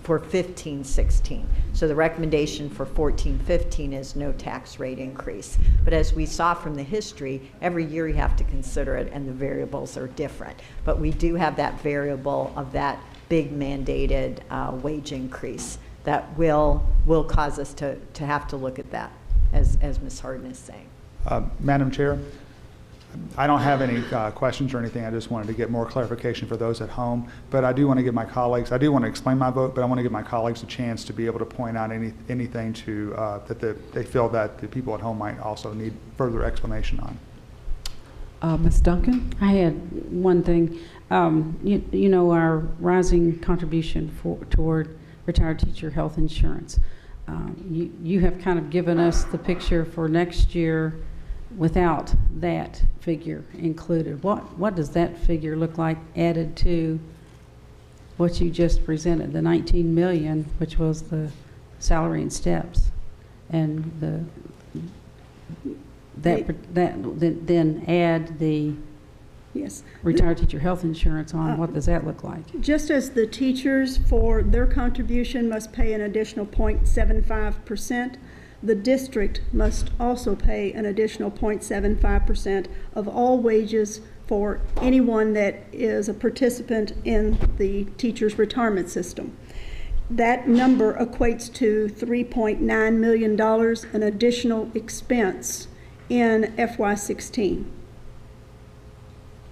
for 15-16. So the recommendation for 14-15 is no tax rate increase. But as we saw from the history, every year you have to consider it, and the variables are different. But we do have that variable of that big mandated wage increase that will cause us to have to look at that, as Ms. Harden is saying. Madam Chair, I don't have any questions or anything. I just wanted to get more clarification for those at home. But I do want to give my colleagues, I do want to explain my vote, but I want to give my colleagues a chance to be able to point out anything that they feel that the people at home might also need further explanation on. Ms. Duncan? I had one thing. You know, our rising contribution toward retired teacher health insurance. You have kind of given us the picture for next year without that figure included. What does that figure look like added to what you just presented, the 19 million, which was the salary and steps, and then add the Yes. retired teacher health insurance on? What does that look like? Just as the teachers, for their contribution, must pay an additional 0.75%, the district must also pay an additional 0.75% of all wages for anyone that is a participant in the teacher's retirement system. That number equates to $3.9 million, an additional expense in FY16.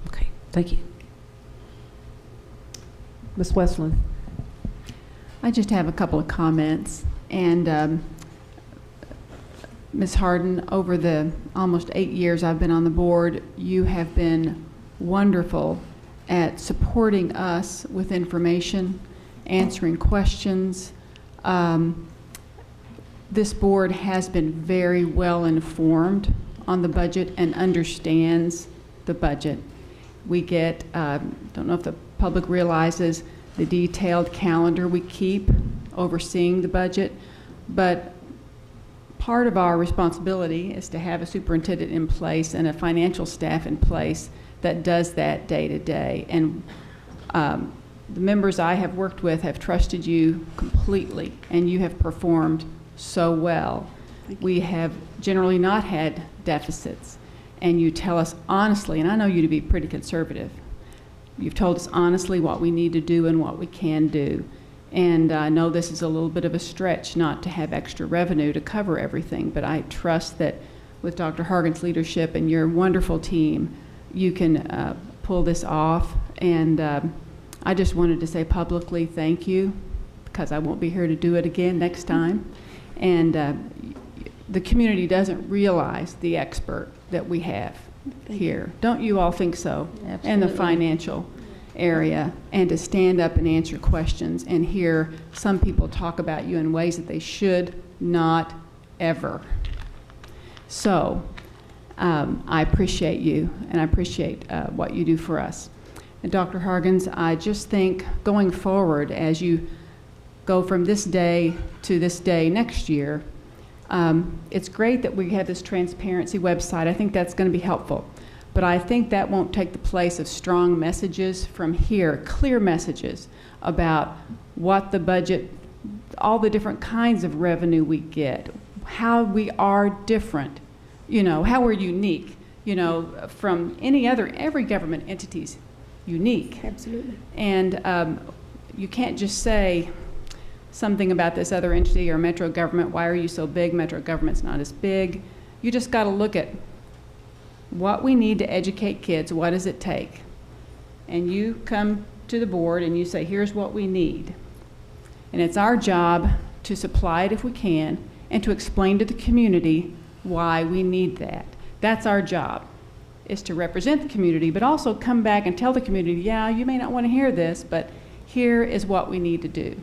Okay, thank you. Ms. Westland? I just have a couple of comments. And Ms. Harden, over the almost 8 years I've been on the board, you have been wonderful at supporting us with information, answering questions. This board has been very well informed on the budget and understands the budget. We get, don't know if the public realizes the detailed calendar we keep overseeing the budget, but part of our responsibility is to have a superintendent in place and a financial staff in place that does that day to day. And the members I have worked with have trusted you completely, and you have performed so well. We have generally not had deficits, and you tell us honestly, and I know you to be pretty conservative. You've told us honestly what we need to do and what we can do. And I know this is a little bit of a stretch not to have extra revenue to cover everything, but I trust that with Dr. Hargan's leadership and your wonderful team, you can pull this off. And I just wanted to say publicly thank you, because I won't be here to do it again next time. And the community doesn't realize the expert that we have here. Don't you all think so? Absolutely. Uh, In the financial area, and to stand up and answer questions and hear some people talk about you in ways that they should not ever. So I appreciate you, and I appreciate what you do for us. And Dr. Hargans, I just think going forward, as you go from this day to this day next year, it's great that we have this transparency website. I think that's going to be helpful. But I think that won't take the place of strong messages from here, clear messages about what the budget, all the different kinds of revenue we get, how we are different, you know, how we're unique, you know, from every government entity's unique. Absolutely. And you can't just say something about this other entity or metro government, why are you so big? Metro government's not as big. You just got to look at what we need to educate kids. What does it take? And you come to the board and you say, here's what we need. And it's our job to supply it if we can, and to explain to the community why we need that. That's our job, is to represent the community, but also come back and tell the community, yeah, you may not want to hear this, but here is what we need to do.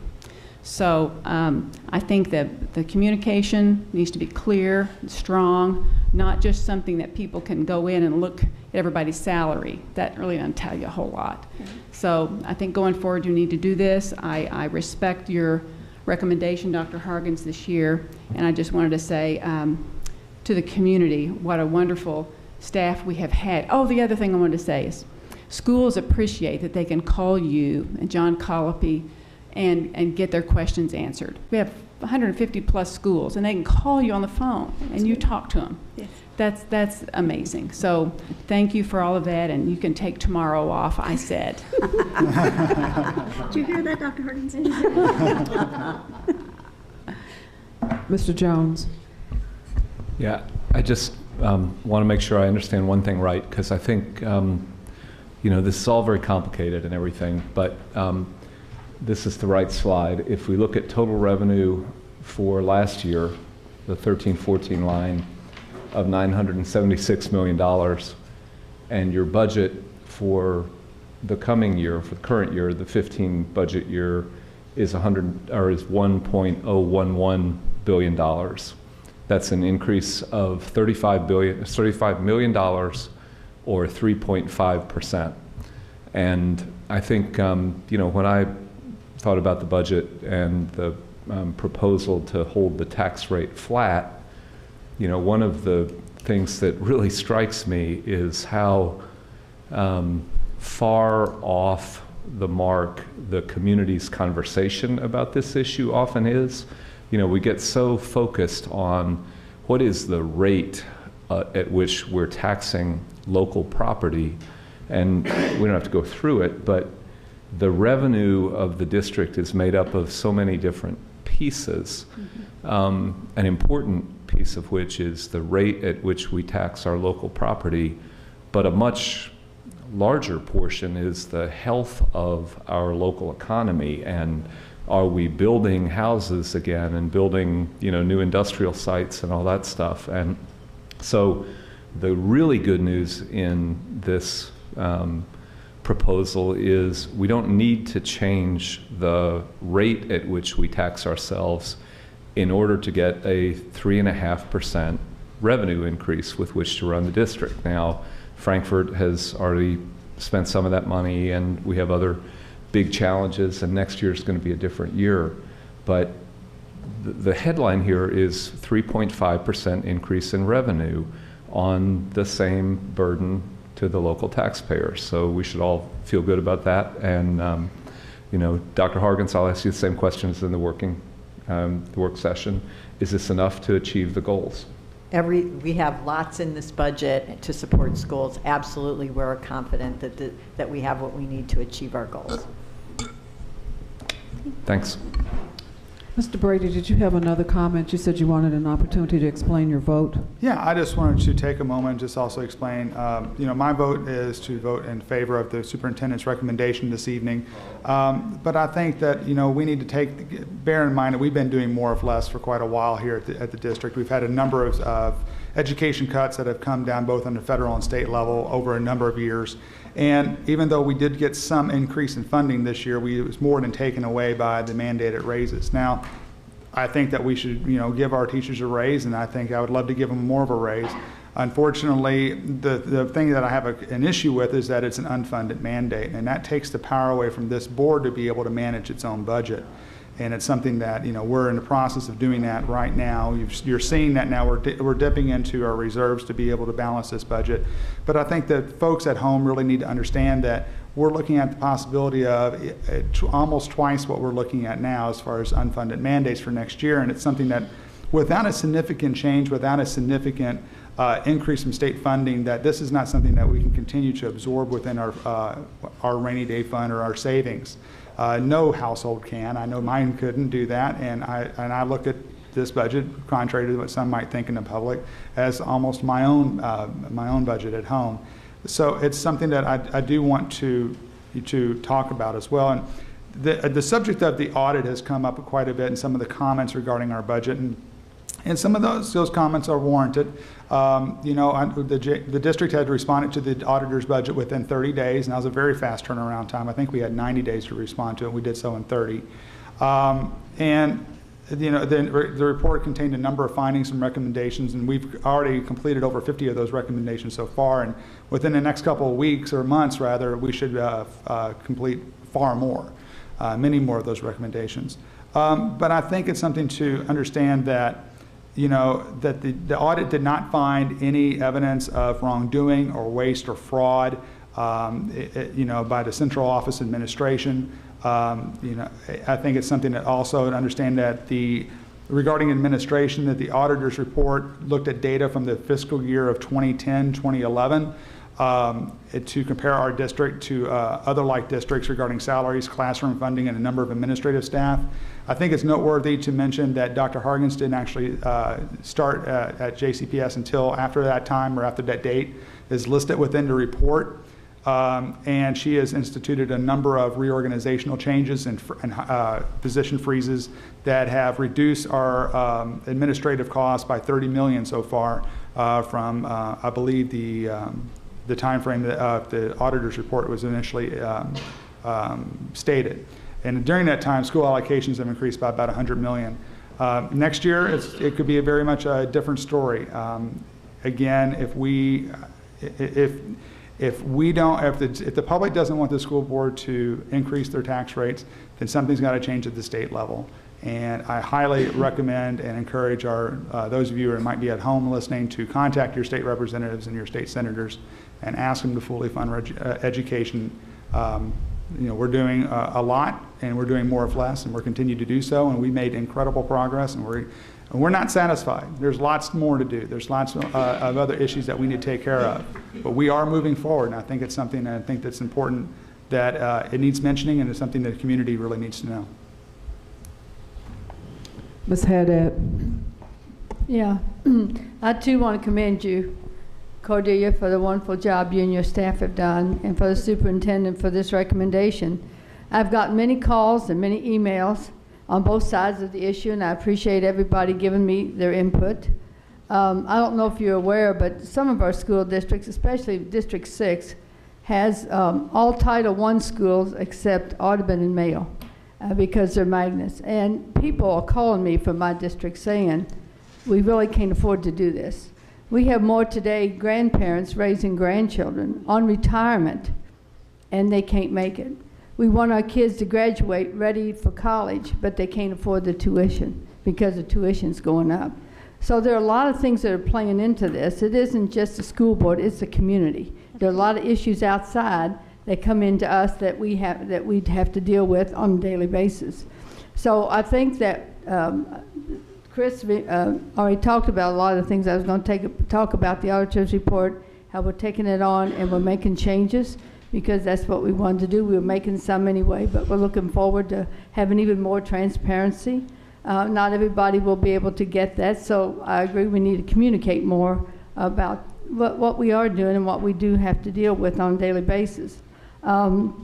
So I think that the communication needs to be clear, strong, not just something that people can go in and look at everybody's salary. That really doesn't tell you a whole lot. So I think going forward you need to do this. I respect your recommendation, Dr. Hargens, this year, and I just wanted to say to the community what a wonderful staff we have had. Oh, the other thing I wanted to say is schools appreciate that they can call you and John Colopy and get their questions answered. We have 150 plus schools, and they can call you on the phone and you talk to them. Yes. That's amazing. So thank you for all of that, and you can take tomorrow off, I said. Did you hear that, Dr. Hargens? Mr. Jones. Yeah, I just want to make sure I understand one thing right, because I think, this is all very complicated and everything, but this is the right slide. If we look at total revenue for last year, the 13-14 line of $976 million, and your budget for the coming year, for the current year, the 15 budget year, is $1.011 billion. That's an increase of $35 million, or 3.5%. And I think, when I thought about the budget and the proposal to hold the tax rate flat, one of the things that really strikes me is how far off the mark the community's conversation about this issue often is. We get so focused on what is the rate at which we're taxing local property, and we don't have to go through it, but the revenue of the district is made up of so many different pieces. An important piece of which is the rate at which we tax our local property, but a much larger portion is the health of our local economy, and are we building houses again and building new industrial sites and all that stuff. And so the really good news in this proposal is we don't need to change the rate at which we tax ourselves in order to get a 3.5% revenue increase with which to run the district. Now, Frankfurt has already spent some of that money, and we have other big challenges, and next year is going to be a different year. But the headline here is 3.5% increase in revenue on the same burden to the local taxpayers. So we should all feel good about that. And Dr. Hargens, I'll ask you the same questions in the work session. Is this enough to achieve the goals? We have lots in this budget to support schools. Absolutely, we're confident that we have what we need to achieve our goals. Thanks. Mr. Brady, did you have another comment? You said you wanted an opportunity to explain your vote. Yeah, I just wanted to take a moment and just also explain, my vote is to vote in favor of the superintendent's recommendation this evening. But I think that, we need to bear in mind that we've been doing more with less for quite a while here at the district. We've had a number of education cuts that have come down both on the federal and state level over a number of years. And even though we did get some increase in funding this year, it was more than taken away by the mandated raises. Now, I think that we should, give our teachers a raise, and I think I would love to give them more of a raise. Unfortunately, the thing that I have an issue with is that it's an unfunded mandate, and that takes the power away from this board to be able to manage its own budget. And it's something that, we're in the process of doing that right now. You're seeing that now. We're dipping into our reserves to be able to balance this budget. But I think that folks at home really need to understand that we're looking at the possibility of almost twice what we're looking at now as far as unfunded mandates for next year. And it's something that without a significant change, without a significant increase in state funding, that this is not something that we can continue to absorb within our rainy day fund or our savings. No household can. I know mine couldn't do that, and I look at this budget, contrary to what some might think in the public, as almost my own budget at home. So it's something that I do want to talk about as well. And the subject of the audit has come up quite a bit in some of the comments regarding our budget, and some of those comments are warranted. The district had responded to the auditor's budget within 30 days, and that was a very fast turnaround time. I think we had 90 days to respond to it. We did so in 30. And the report contained a number of findings and recommendations, and we've already completed over 50 of those recommendations so far. And within the next couple of weeks, or months rather, we should complete far more, many more of those recommendations. But I think it's something to understand that, that the audit did not find any evidence of wrongdoing or waste or fraud, by the central office administration. I think it's something that also to understand that regarding administration, that the auditor's report looked at data from the fiscal year of 2010, 2011, to compare our district to other like districts regarding salaries, classroom funding, and a number of administrative staff. I think it's noteworthy to mention that Dr. Hargens didn't actually start at JCPS until after that time, or after that date is listed within the report. And she has instituted a number of reorganizational changes and position freezes that have reduced our administrative costs by $30 million so far from, I believe, the time frame that the auditor's report was initially stated. And during that time, school allocations have increased by about $100 million. Next year, it could be very much a different story. Again, if the public doesn't want the school board to increase their tax rates, then something's got to change at the state level. And I highly recommend and encourage those of you who might be at home listening to contact your state representatives and your state senators and ask them to fully fund education. We're doing a lot, and we're doing more of less, and we're continuing to do so, and we made incredible progress, and we're not satisfied. There's lots more to do. There's lots of other issues that we need to take care of. But we are moving forward, and I think it's something that I think that's important, that it needs mentioning, and it's something that the community really needs to know. Ms. Haddad. Yeah, I too want to commend you, Cordelia, for the wonderful job you and your staff have done, and for the superintendent for this recommendation. I've got many calls and many emails on both sides of the issue, and I appreciate everybody giving me their input. I don't know if you're aware, but some of our school districts, especially District 6, has all Title I schools except Audubon and Mayo because they're magnets. And people are calling me from my district saying, we really can't afford to do this. We have more today grandparents raising grandchildren on retirement, and they can't make it. We want our kids to graduate ready for college, but they can't afford the tuition because the tuition's going up. So there are a lot of things that are playing into this. It isn't just the school board, it's the community. There are a lot of issues outside that come into us that we'd have to deal with on a daily basis. So I think that Chris already talked about a lot of the things I was going to talk about, the auditor's report, how we're taking it on and we're making changes, because that's what we wanted to do. We were making some anyway, but we're looking forward to having even more transparency. Not everybody will be able to get that, so I agree we need to communicate more about what we are doing and what we do have to deal with on a daily basis. And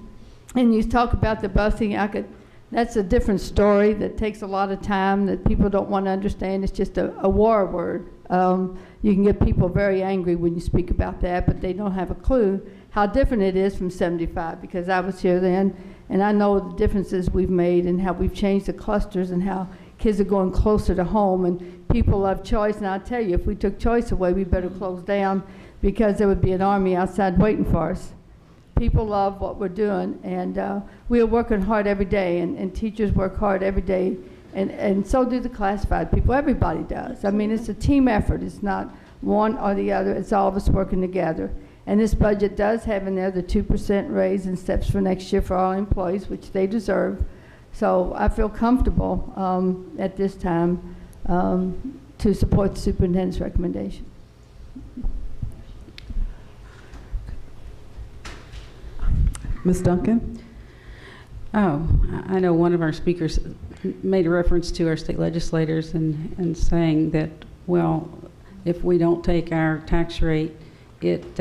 you talk about the busing. That's a different story that takes a lot of time that people don't want to understand. It's just a war word. You can get people very angry when you speak about that, but they don't have a clue how different it is from 75, because I was here then, and I know the differences we've made and how we've changed the clusters and how kids are going closer to home, and people love choice. And I'll tell you, if we took choice away, we better close down, because there would be an army outside waiting for us. People love what we're doing, and we are working hard every day, and teachers work hard every day, and so do the classified people. Everybody does. I mean, it's a team effort. It's not one or the other. It's all of us working together. And this budget does have in there the 2% raise and steps for next year for all employees, which they deserve. So I feel comfortable at this time to support the superintendent's recommendation. Ms. Duncan? Oh, I know one of our speakers made a reference to our state legislators and saying that, well, if we don't take our tax rate, it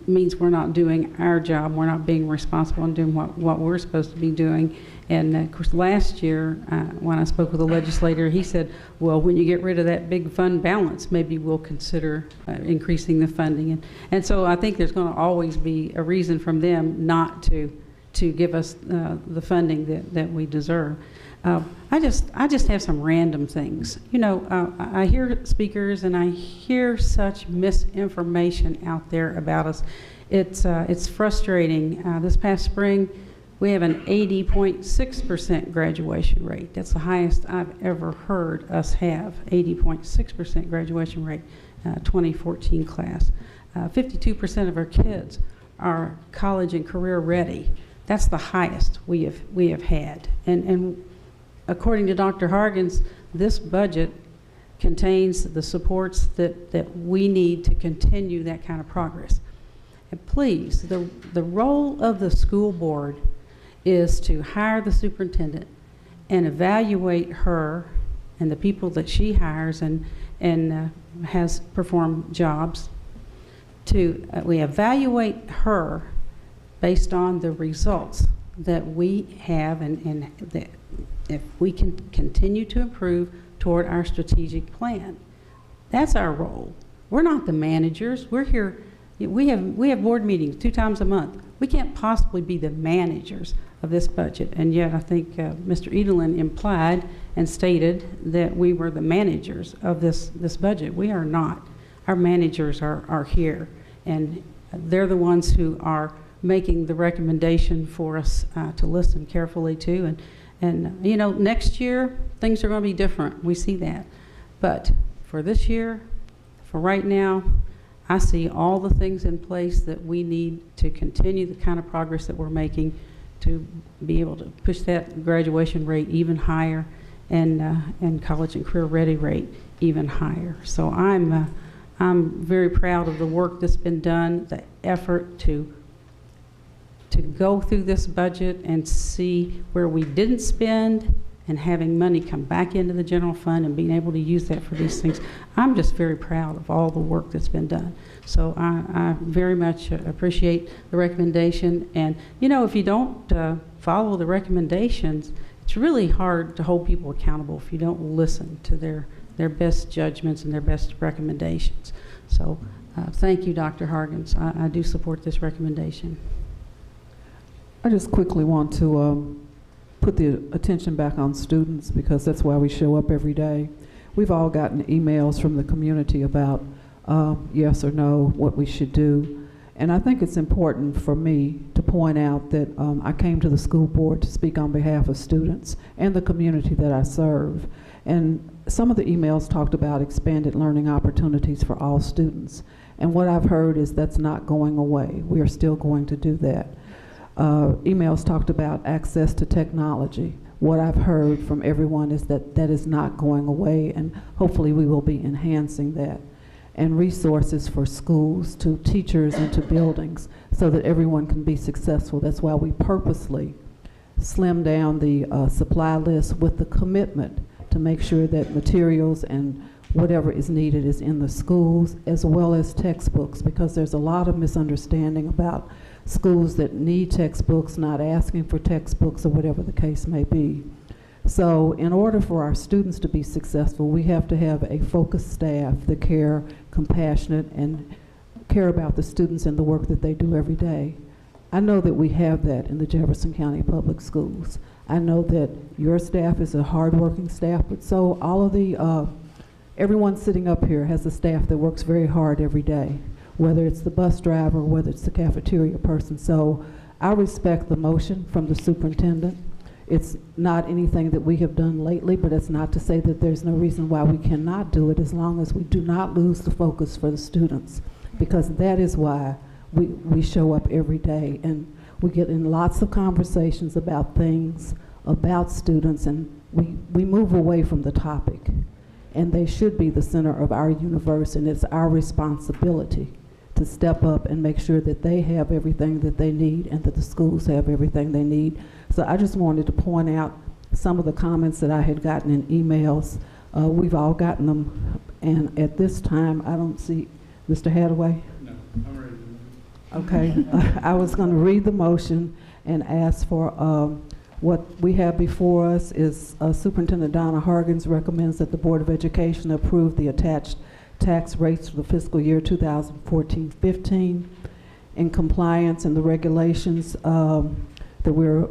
means we're not doing our job. We're not being responsible and doing what we're supposed to be doing. And of course, last year, when I spoke with a legislator, he said, well, when you get rid of that big fund balance, maybe we'll consider increasing the funding. And so I think there's going to always be a reason from them not to to give us the funding that we deserve. I just have some random things. You know, I hear speakers and I hear such misinformation out there about us. It's frustrating. This past spring, we have an 80.6% graduation rate. That's the highest I've ever heard us have, 80.6% graduation rate, 2014 class. 52% of our kids are college and career ready. That's the highest we have had. And according to Dr. Hargens, this budget contains the supports that we need to continue that kind of progress. And please, the role of the school board is to hire the superintendent and evaluate her and the people that she hires and has performed jobs. We evaluate her based on the results that we have and that if we can continue to improve toward our strategic plan. That's our role. We're not the managers. We're here. We have board meetings 2 times a month. We can't possibly be the managers of this budget. And yet I think Mr. Edelin implied and stated that we were the managers of this budget. We are not. Our managers are here, and they're the ones who are making the recommendation for us to listen carefully to. And you know, next year things are going to be different. We see that. But for this year, for right now, I see all the things in place that we need to continue the kind of progress that we're making to be able to push that graduation rate even higher and college and career ready rate even higher. So I'm very proud of the work that's been done, the effort to go through this budget and see where we didn't spend and having money come back into the general fund and being able to use that for these things. I'm just very proud of all the work that's been done. So I very much appreciate the recommendation. And you know, if you don't follow the recommendations, it's really hard to hold people accountable if you don't listen to their best judgments and their best recommendations. So thank you, Dr. Hargens. I do support this recommendation. I just quickly want to put the attention back on students, because that's why we show up every day. We've all gotten emails from the community about yes or no, what we should do. And I think it's important for me to point out that I came to the school board to speak on behalf of students and the community that I serve. And some of the emails talked about expanded learning opportunities for all students. And what I've heard is that's not going away. We are still going to do that. Emails talked about access to technology. What I've heard from everyone is that that is not going away, and hopefully we will be enhancing that. And resources for schools, to teachers, and to buildings, so that everyone can be successful. That's why we purposely slim down the supply list with the commitment to make sure that materials and whatever is needed is in the schools, as well as textbooks, because there's a lot of misunderstanding about schools that need textbooks not asking for textbooks, or whatever the case may be. So in order for our students to be successful, we have to have a focused staff that care, compassionate, and care about the students and the work that they do every day. I know that we have that in the Jefferson County Public Schools. I know that your staff is a hardworking staff, but so all of the, everyone sitting up here has a staff that works very hard every day, whether it's the bus driver, whether it's the cafeteria person. So I respect the motion from the superintendent. It's not anything that we have done lately, but it's not to say that there's no reason why we cannot do it, as long as we do not lose the focus for the students, because that is why we show up every day, and we get in lots of conversations about things, about students, and we move away from the topic. And they should be the center of our universe, and it's our responsibility to step up and make sure that they have everything that they need and that the schools have everything they need. So I just wanted to point out some of the comments that I had gotten in emails. We've all gotten them, and at this time, I don't see Mr. Hadaway. No, I'm ready. Okay, I was going to read the motion and ask for what we have before us is Superintendent Donna Hargens recommends that the Board of Education approve the attached tax rates for the fiscal year 2014-15 in compliance and the regulations that we're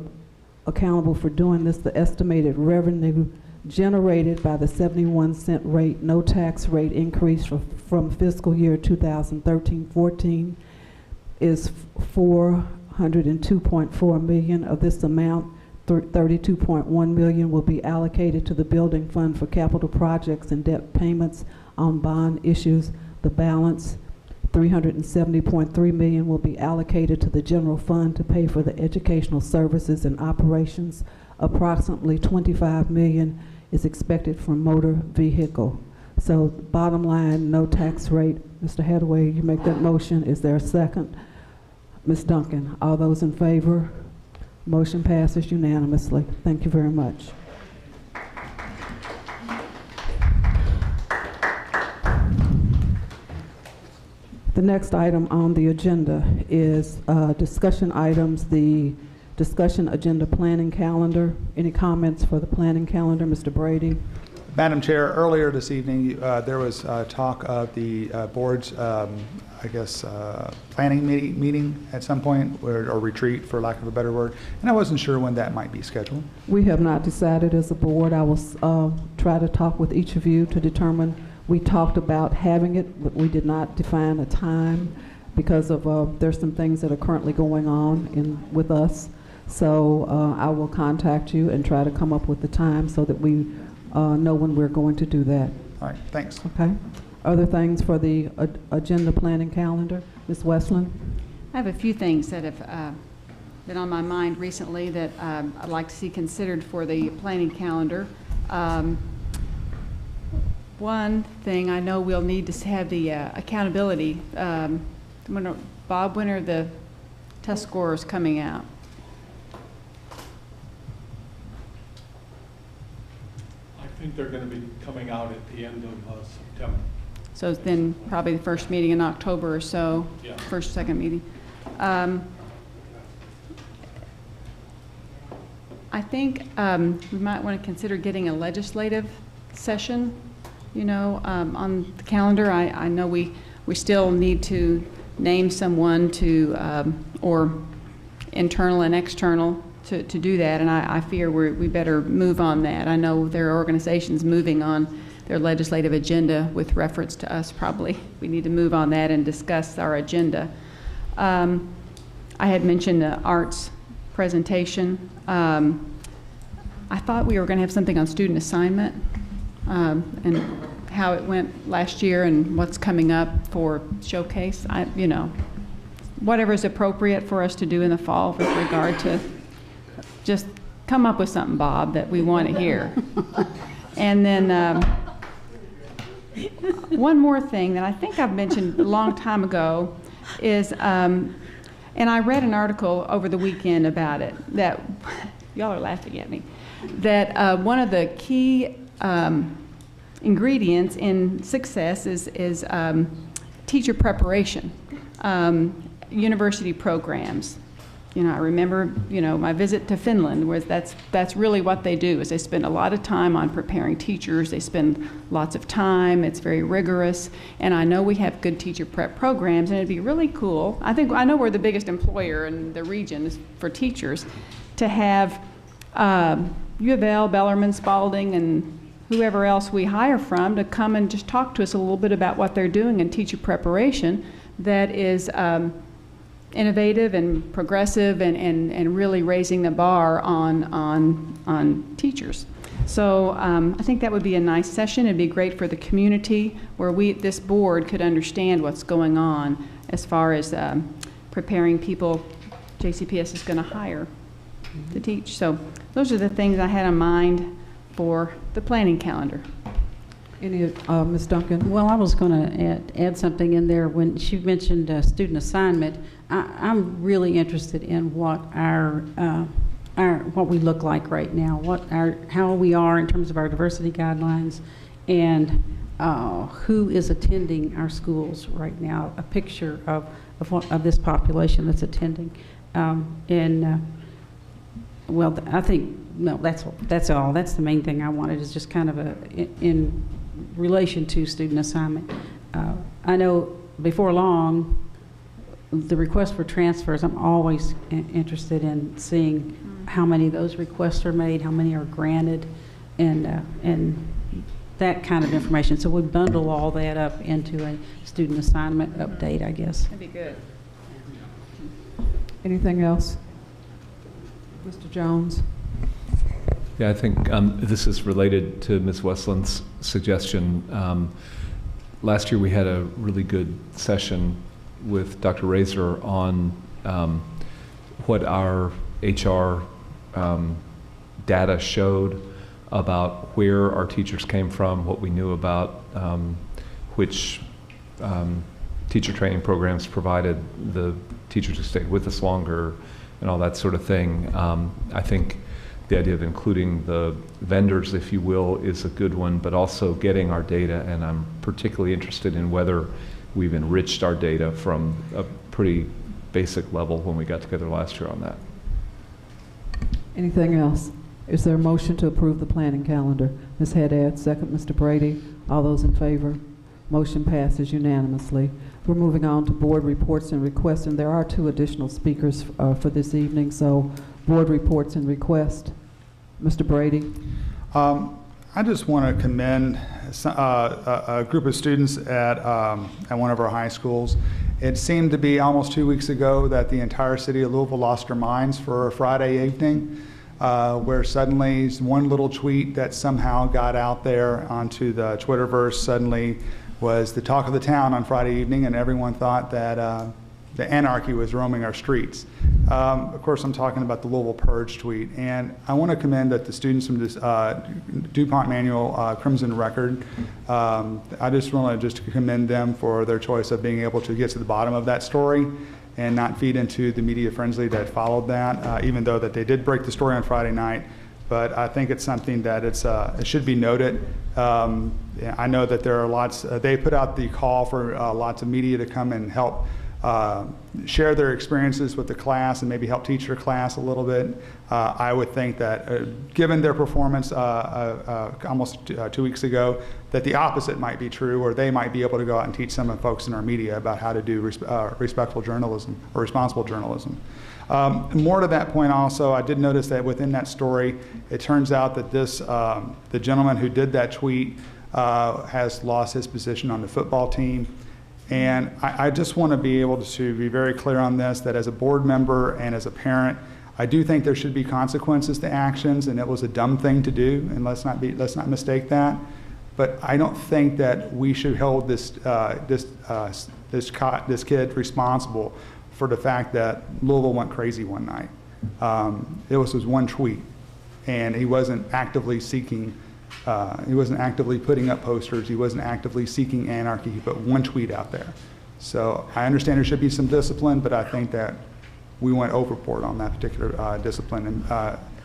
accountable for doing this. The estimated revenue generated by the 71-cent rate, no tax rate increase from fiscal year 2013-14 is $402.4 million. Of this amount, $32.1 million will be allocated to the building fund for capital projects and debt payments on bond issues. The balance, $370.3 million, will be allocated to the general fund to pay for the educational services and operations. Approximately $25 million is expected from motor vehicle. So bottom line, no tax rate. Mr. Hathaway, you make that motion. Is there a second? Ms. Duncan, all those in favor? Motion passes unanimously. Thank you very much. The next item on the agenda is discussion items, the discussion agenda planning calendar. Any comments for the planning calendar, Mr. Brady? Madam Chair, earlier this evening, there was talk of the board's, planning meeting at some point, or retreat, for lack of a better word, and I wasn't sure when that might be scheduled. We have not decided as a board. I will try to talk with each of you to determine. We talked about having it, but we did not define a time because of there's some things that are currently going on with us. So I will contact you and try to come up with the time so that we know when we're going to do that. All right, thanks. Okay. Other things for the agenda planning calendar? Ms. Westland? I have a few things that have been on my mind recently that I'd like to see considered for the planning calendar. One thing, I know we'll need to have the accountability. Bob, when are the test scores coming out? I think they're going to be coming out at the end of September. So then probably the first meeting in October or so, yeah. First, second meeting. I think we might want to consider getting a legislative session, on the calendar. I know we still need to name someone to, or internal and external to do that, and I fear we better move on that. I know there are organizations moving on their legislative agenda with reference to us. Probably we need to move on that and discuss our agenda. I had mentioned the arts presentation. I thought we were going to have something on student assignment and how it went last year and what's coming up for showcase. Whatever is appropriate for us to do in the fall with regard to, just come up with something, Bob, that we want to hear. And then one more thing that I think I've mentioned a long time ago is, and I read an article over the weekend about it, that, y'all are laughing at me, that one of the key ingredients in success is teacher preparation, university programs. I remember, my visit to Finland was that's really what they do, is they spend a lot of time on preparing teachers. They spend lots of time. It's very rigorous. And I know we have good teacher prep programs, and it'd be really cool. I know we're the biggest employer in the region for teachers, to have U of L, Bellarmine, Spalding, and whoever else we hire from to come and just talk to us a little bit about what they're doing in teacher preparation that is innovative and progressive and really raising the bar on teachers. So I think that would be a nice session. It'd be great for the community where this board could understand what's going on as far as preparing people JCPS is going to hire to teach. So those are the things I had in mind for the planning calendar. Any, Ms. Duncan? Well, I was going to add something in there when she mentioned student assignment. I'm really interested in what what we look like right now, how we are in terms of our diversity guidelines, and who is attending our schools right now. A picture of this population that's attending, well, I think no, that's all. That's the main thing I wanted, is just kind of in relation to student assignment. I know before long the request for transfers, I'm always interested in seeing how many of those requests are made, how many are granted, and that kind of information. So we bundle all that up into a student assignment update, I guess. That'd be good. Anything else? Mr. Jones? Yeah, I think this is related to Ms. Westland's suggestion. Last year we had a really good session with Dr. Razor on what our HR data showed about where our teachers came from, what we knew about which teacher training programs provided the teachers who stayed with us longer and all that sort of thing. I think the idea of including the vendors, if you will, is a good one, but also getting our data, and I'm particularly interested in whether we've enriched our data from a pretty basic level when we got together last year on that. Anything else? Is there a motion to approve the planning calendar? Ms. Haddad, second. Mr. Brady. All those in favor? Motion passes unanimously. We're moving on to board reports and requests, and there are 2 additional speakers for this evening, so board reports and requests. Mr. Brady. I just want to commend a group of students at one of our high schools. It seemed to be almost 2 weeks ago that the entire city of Louisville lost their minds for a Friday evening, where suddenly one little tweet that somehow got out there onto the Twitterverse suddenly was the talk of the town on Friday evening, and everyone thought that the anarchy was roaming our streets. Of course, I'm talking about the Louisville Purge tweet, and I want to commend that the students from this DuPont Manual Crimson Record, I just want to commend them for their choice of being able to get to the bottom of that story and not feed into the media frenzy that followed that, even though that they did break the story on Friday night. But I think it's something that it should be noted. I know that there are lots, they put out the call for lots of media to come and help share their experiences with the class and maybe help teach their class a little bit. I would think that given their performance almost 2 weeks ago, that the opposite might be true, or they might be able to go out and teach some of the folks in our media about how to do respectful journalism or responsible journalism. More to that point also, I did notice that within that story, it turns out that the gentleman who did that tweet has lost his position on the football team. And I just want to be able to be very clear on this, that as a board member and as a parent, I do think there should be consequences to actions, and it was a dumb thing to do, and let's not mistake that. But I don't think that we should hold this kid responsible for the fact that Louisville went crazy one night. It was his one tweet, and he wasn't actively seeking. He wasn't actively putting up posters. He wasn't actively seeking anarchy. He put one tweet out there. So I understand there should be some discipline, but I think that we went overboard on that particular discipline. And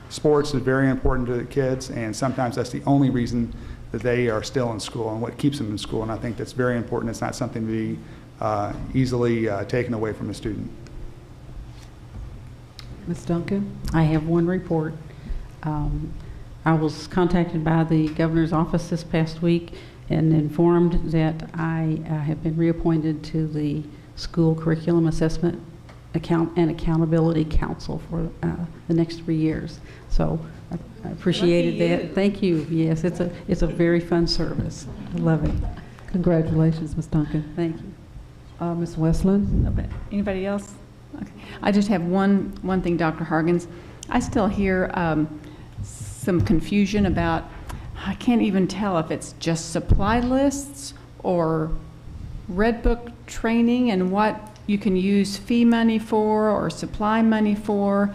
sports is very important to the kids, and sometimes that's the only reason that they are still in school and what keeps them in school. And I think that's very important. It's not something to be easily taken away from a student. Ms. Duncan? I have one report. I was contacted by the governor's office this past week and informed that I have been reappointed to the School Curriculum Assessment and Accountability Council for the next 3 years. So I appreciated that. Thank you. Yes, it's a very fun service. I love it. Congratulations, Ms. Duncan. Thank you. Ms. Westland? Okay. Anybody else? Okay. I just have one thing, Dr. Hargens. I still hear some confusion about, I can't even tell if it's just supply lists or Red Book training and what you can use fee money for or supply money for.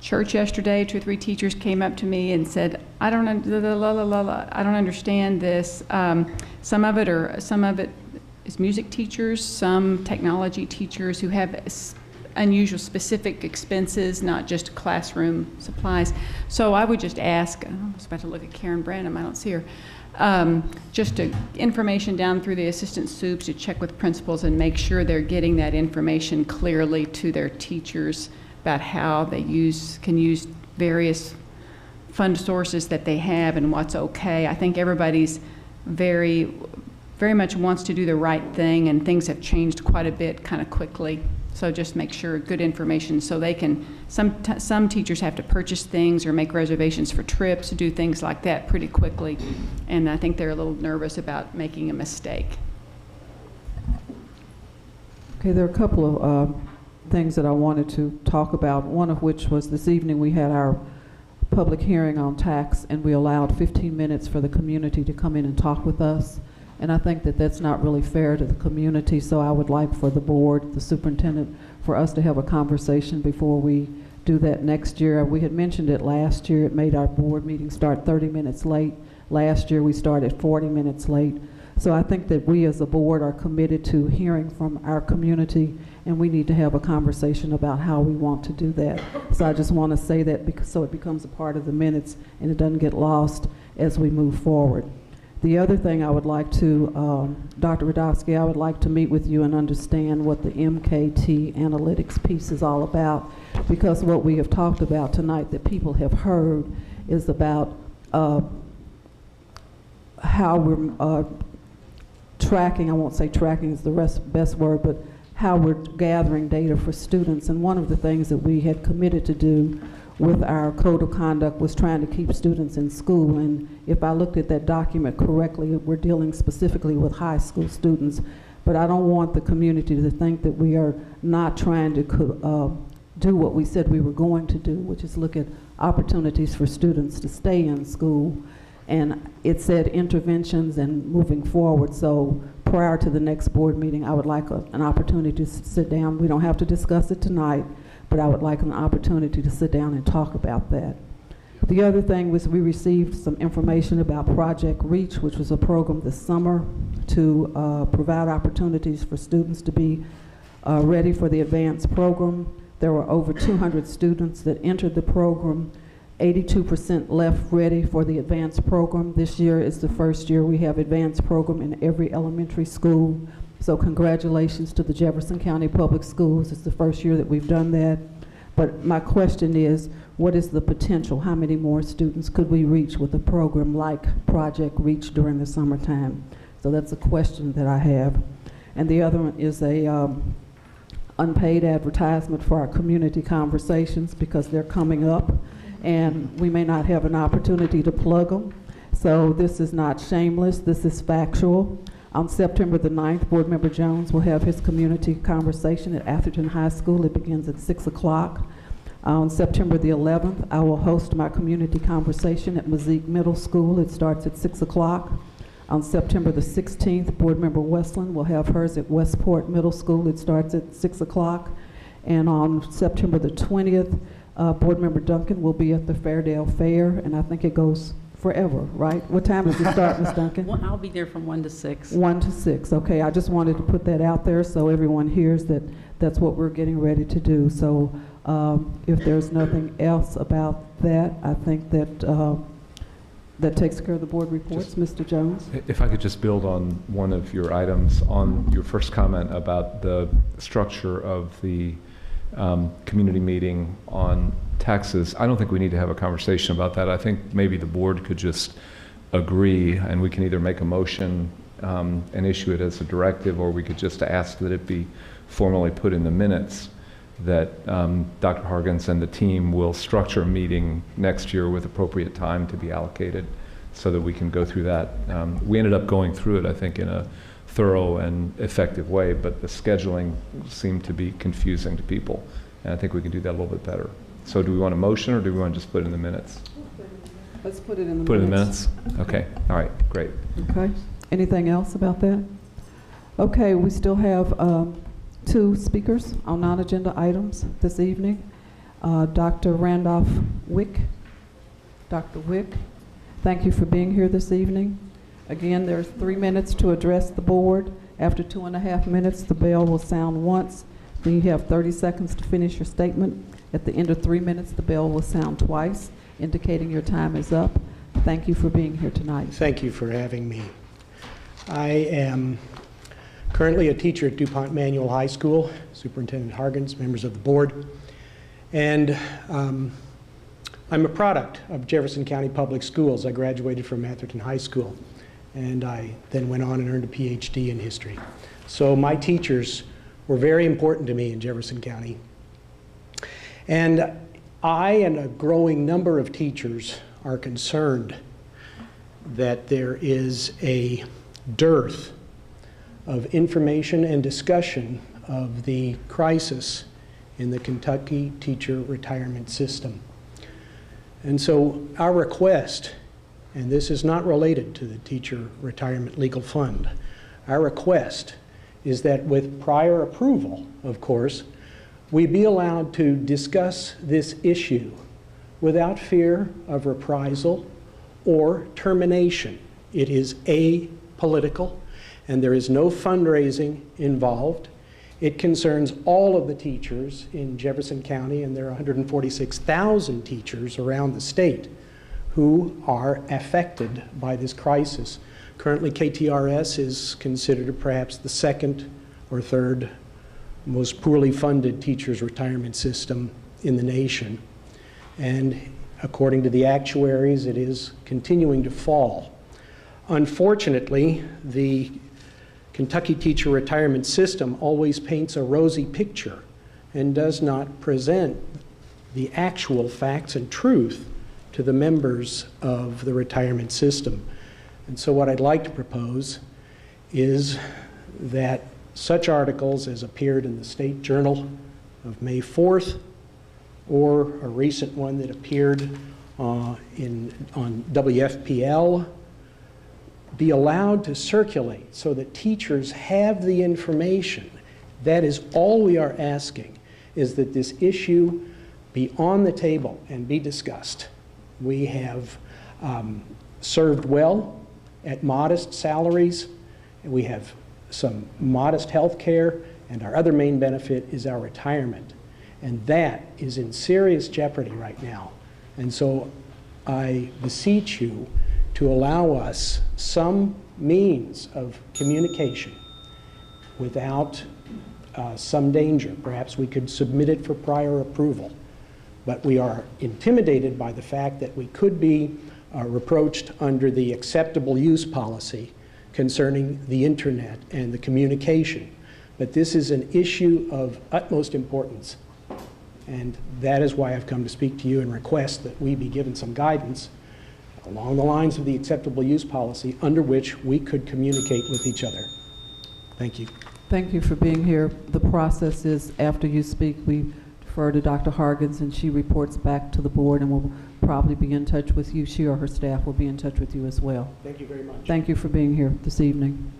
Church yesterday, 2 or 3 teachers came up to me and said, I don't understand this. Some of it is music teachers, some technology teachers who have unusual specific expenses, not just classroom supplies. So I would just ask, I was about to look at Karen Branham, I don't see her, just information down through the assistant soups to check with principals and make sure they're getting that information clearly to their teachers about how they can use various fund sources that they have and what's okay. I think everybody's very very much wants to do the right thing, and things have changed quite a bit kind of quickly. So just make sure good information so they can, some teachers have to purchase things or make reservations for trips, do things like that pretty quickly. And I think they're a little nervous about making a mistake. Okay, there are a couple of things that I wanted to talk about, one of which was this evening we had our public hearing on tax, and we allowed 15 minutes for the community to come in and talk with us. And I think that that's not really fair to the community, so I would like for the board, the superintendent, for us to have a conversation before we do that next year. We had mentioned it last year. It made our board meeting start 30 minutes late. Last year we started 40 minutes late. So I think that we as a board are committed to hearing from our community, and we need to have a conversation about how we want to do that. So I just want to say that because, so it becomes a part of the minutes and it doesn't get lost as we move forward. The other thing I would like to, Dr. Radowski, I would like to meet with you and understand what the MKT analytics piece is all about, because what we have talked about tonight that people have heard is about how we're tracking, I won't say tracking is the best word, but how we're gathering data for students. And one of the things that we had committed to do with our code of conduct was trying to keep students in school. And if I looked at that document correctly, we're dealing specifically with high school students. But I don't want the community to think that we are not trying to do what we said we were going to do, which is look at opportunities for students to stay in school. And it said interventions and moving forward. So prior to the next board meeting, I would like an opportunity to sit down. We don't have to discuss it tonight, but I would like an opportunity to sit down and talk about that. The other thing was we received some information about Project Reach, which was a program this summer to provide opportunities for students to be ready for the advanced program. There were over 200 students that entered the program. 82% left ready for the advanced program. This year is the first year we have advanced program in every elementary school. So congratulations to the Jefferson County Public Schools. It's the first year that we've done that. But my question is, what is the potential? How many more students could we reach with a program like Project Reach during the summertime? So that's a question that I have. And the other one is a unpaid advertisement for our community conversations, because they're coming up and we may not have an opportunity to plug them. So this is not shameless, this is factual. On September the 9th, Board Member Jones will have his community conversation at Atherton High School. It begins at 6 o'clock. On September the 11th, I will host my community conversation at Mazik Middle School. It starts at 6 o'clock. On September the 16th, Board Member Westland will have hers at Westport Middle School. It starts at 6 o'clock. And on September the 20th, Board Member Duncan will be at the Fairdale Fair, and I think it goes forever, right? What time does it start, Ms. Duncan? Well, I'll be there from 1 to 6. 1 to 6, okay. I just wanted to put that out there so everyone hears that that's what we're getting ready to do. So if there's nothing else about that, I think that that takes care of the board reports. Mr. Jones? If I could just build on one of your items, on your first comment about the structure of the community meeting on taxes. I don't think we need to have a conversation about that. I think maybe the board could just agree, and we can either make a motion and issue it as a directive, or we could just ask that it be formally put in the minutes that Dr. Hargens and the team will structure a meeting next year with appropriate time to be allocated so that we can go through that. We ended up going through it, I think, in a thorough and effective way, but the scheduling seemed to be confusing to people, and I think we can do that a little bit better. So do we want a motion, or do we want to just put it in the minutes? Let's put it in the minutes. Put it in the minutes? Okay, all right, great. Okay, anything else about that? Okay, we still have 2 speakers on non-agenda items this evening. Dr. Randolph Wick. Dr. Wick, thank you for being here this evening. Again, there's 3 minutes to address the board. After 2.5 minutes, the bell will sound once. Then you have 30 seconds to finish your statement. At the end of 3 minutes, the bell will sound twice, indicating your time is up. Thank you for being here tonight. Thank you for having me. I am currently a teacher at DuPont Manual High School, Superintendent Hargens, members of the board, and I'm a product of Jefferson County Public Schools. I graduated from Atherton High School. and I then went on and earned a PhD in history. So my teachers were very important to me in Jefferson County. And I and a growing number of teachers are concerned that there is a dearth of information and discussion of the crisis in the Kentucky teacher retirement system. And so our request, and this is not related to the Teacher Retirement Legal Fund, our request is that with prior approval, of course, we be allowed to discuss this issue without fear of reprisal or termination. It is apolitical, and there is no fundraising involved. It concerns all of the teachers in Jefferson County, and there are 146,000 teachers around the state who are affected by this crisis. Currently, KTRS is considered perhaps the second or third most poorly funded teachers' retirement system in the nation. And according to the actuaries, it is continuing to fall. Unfortunately, the Kentucky teacher retirement system always paints a rosy picture and does not present the actual facts and truth to the members of the retirement system. And so what I'd like to propose is that such articles as appeared in the State Journal of May 4th, or a recent one that appeared on WFPL, be allowed to circulate so that teachers have the information. That is all we are asking, is that this issue be on the table and be discussed. We have served well at modest salaries. We have some modest health care, and our other main benefit is our retirement. And that is in serious jeopardy right now. And so I beseech you to allow us some means of communication without some danger. Perhaps we could submit it for prior approval. But we are intimidated by the fact that we could be reproached under the acceptable use policy concerning the internet and the communication. But this is an issue of utmost importance. And that is why I've come to speak to you and request that we be given some guidance along the lines of the acceptable use policy under which we could communicate with each other. Thank you. Thank you for being here. The process is after you speak, we defer to Dr. Hargens and she reports back to the board, and we'll probably be in touch with you. She or her staff will be in touch with you as well. Thank you very much. Thank you for being here this evening.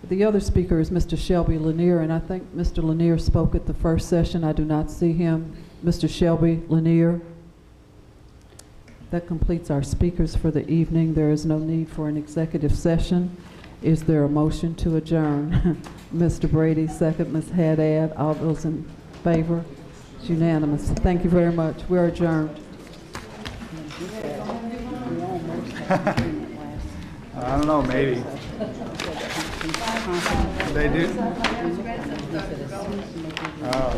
The other speaker is Mr. Shelby Lanier, and I think Mr. Lanier spoke at the first session. I do not see him. Mr. Shelby Lanier. That completes our speakers for the evening. There is no need for an executive session. Is there a motion to adjourn? Mr. Brady, second. Ms. Haddad, all those in favor? It's unanimous. Thank you very much. We're adjourned. I don't know, maybe. They do. Oh.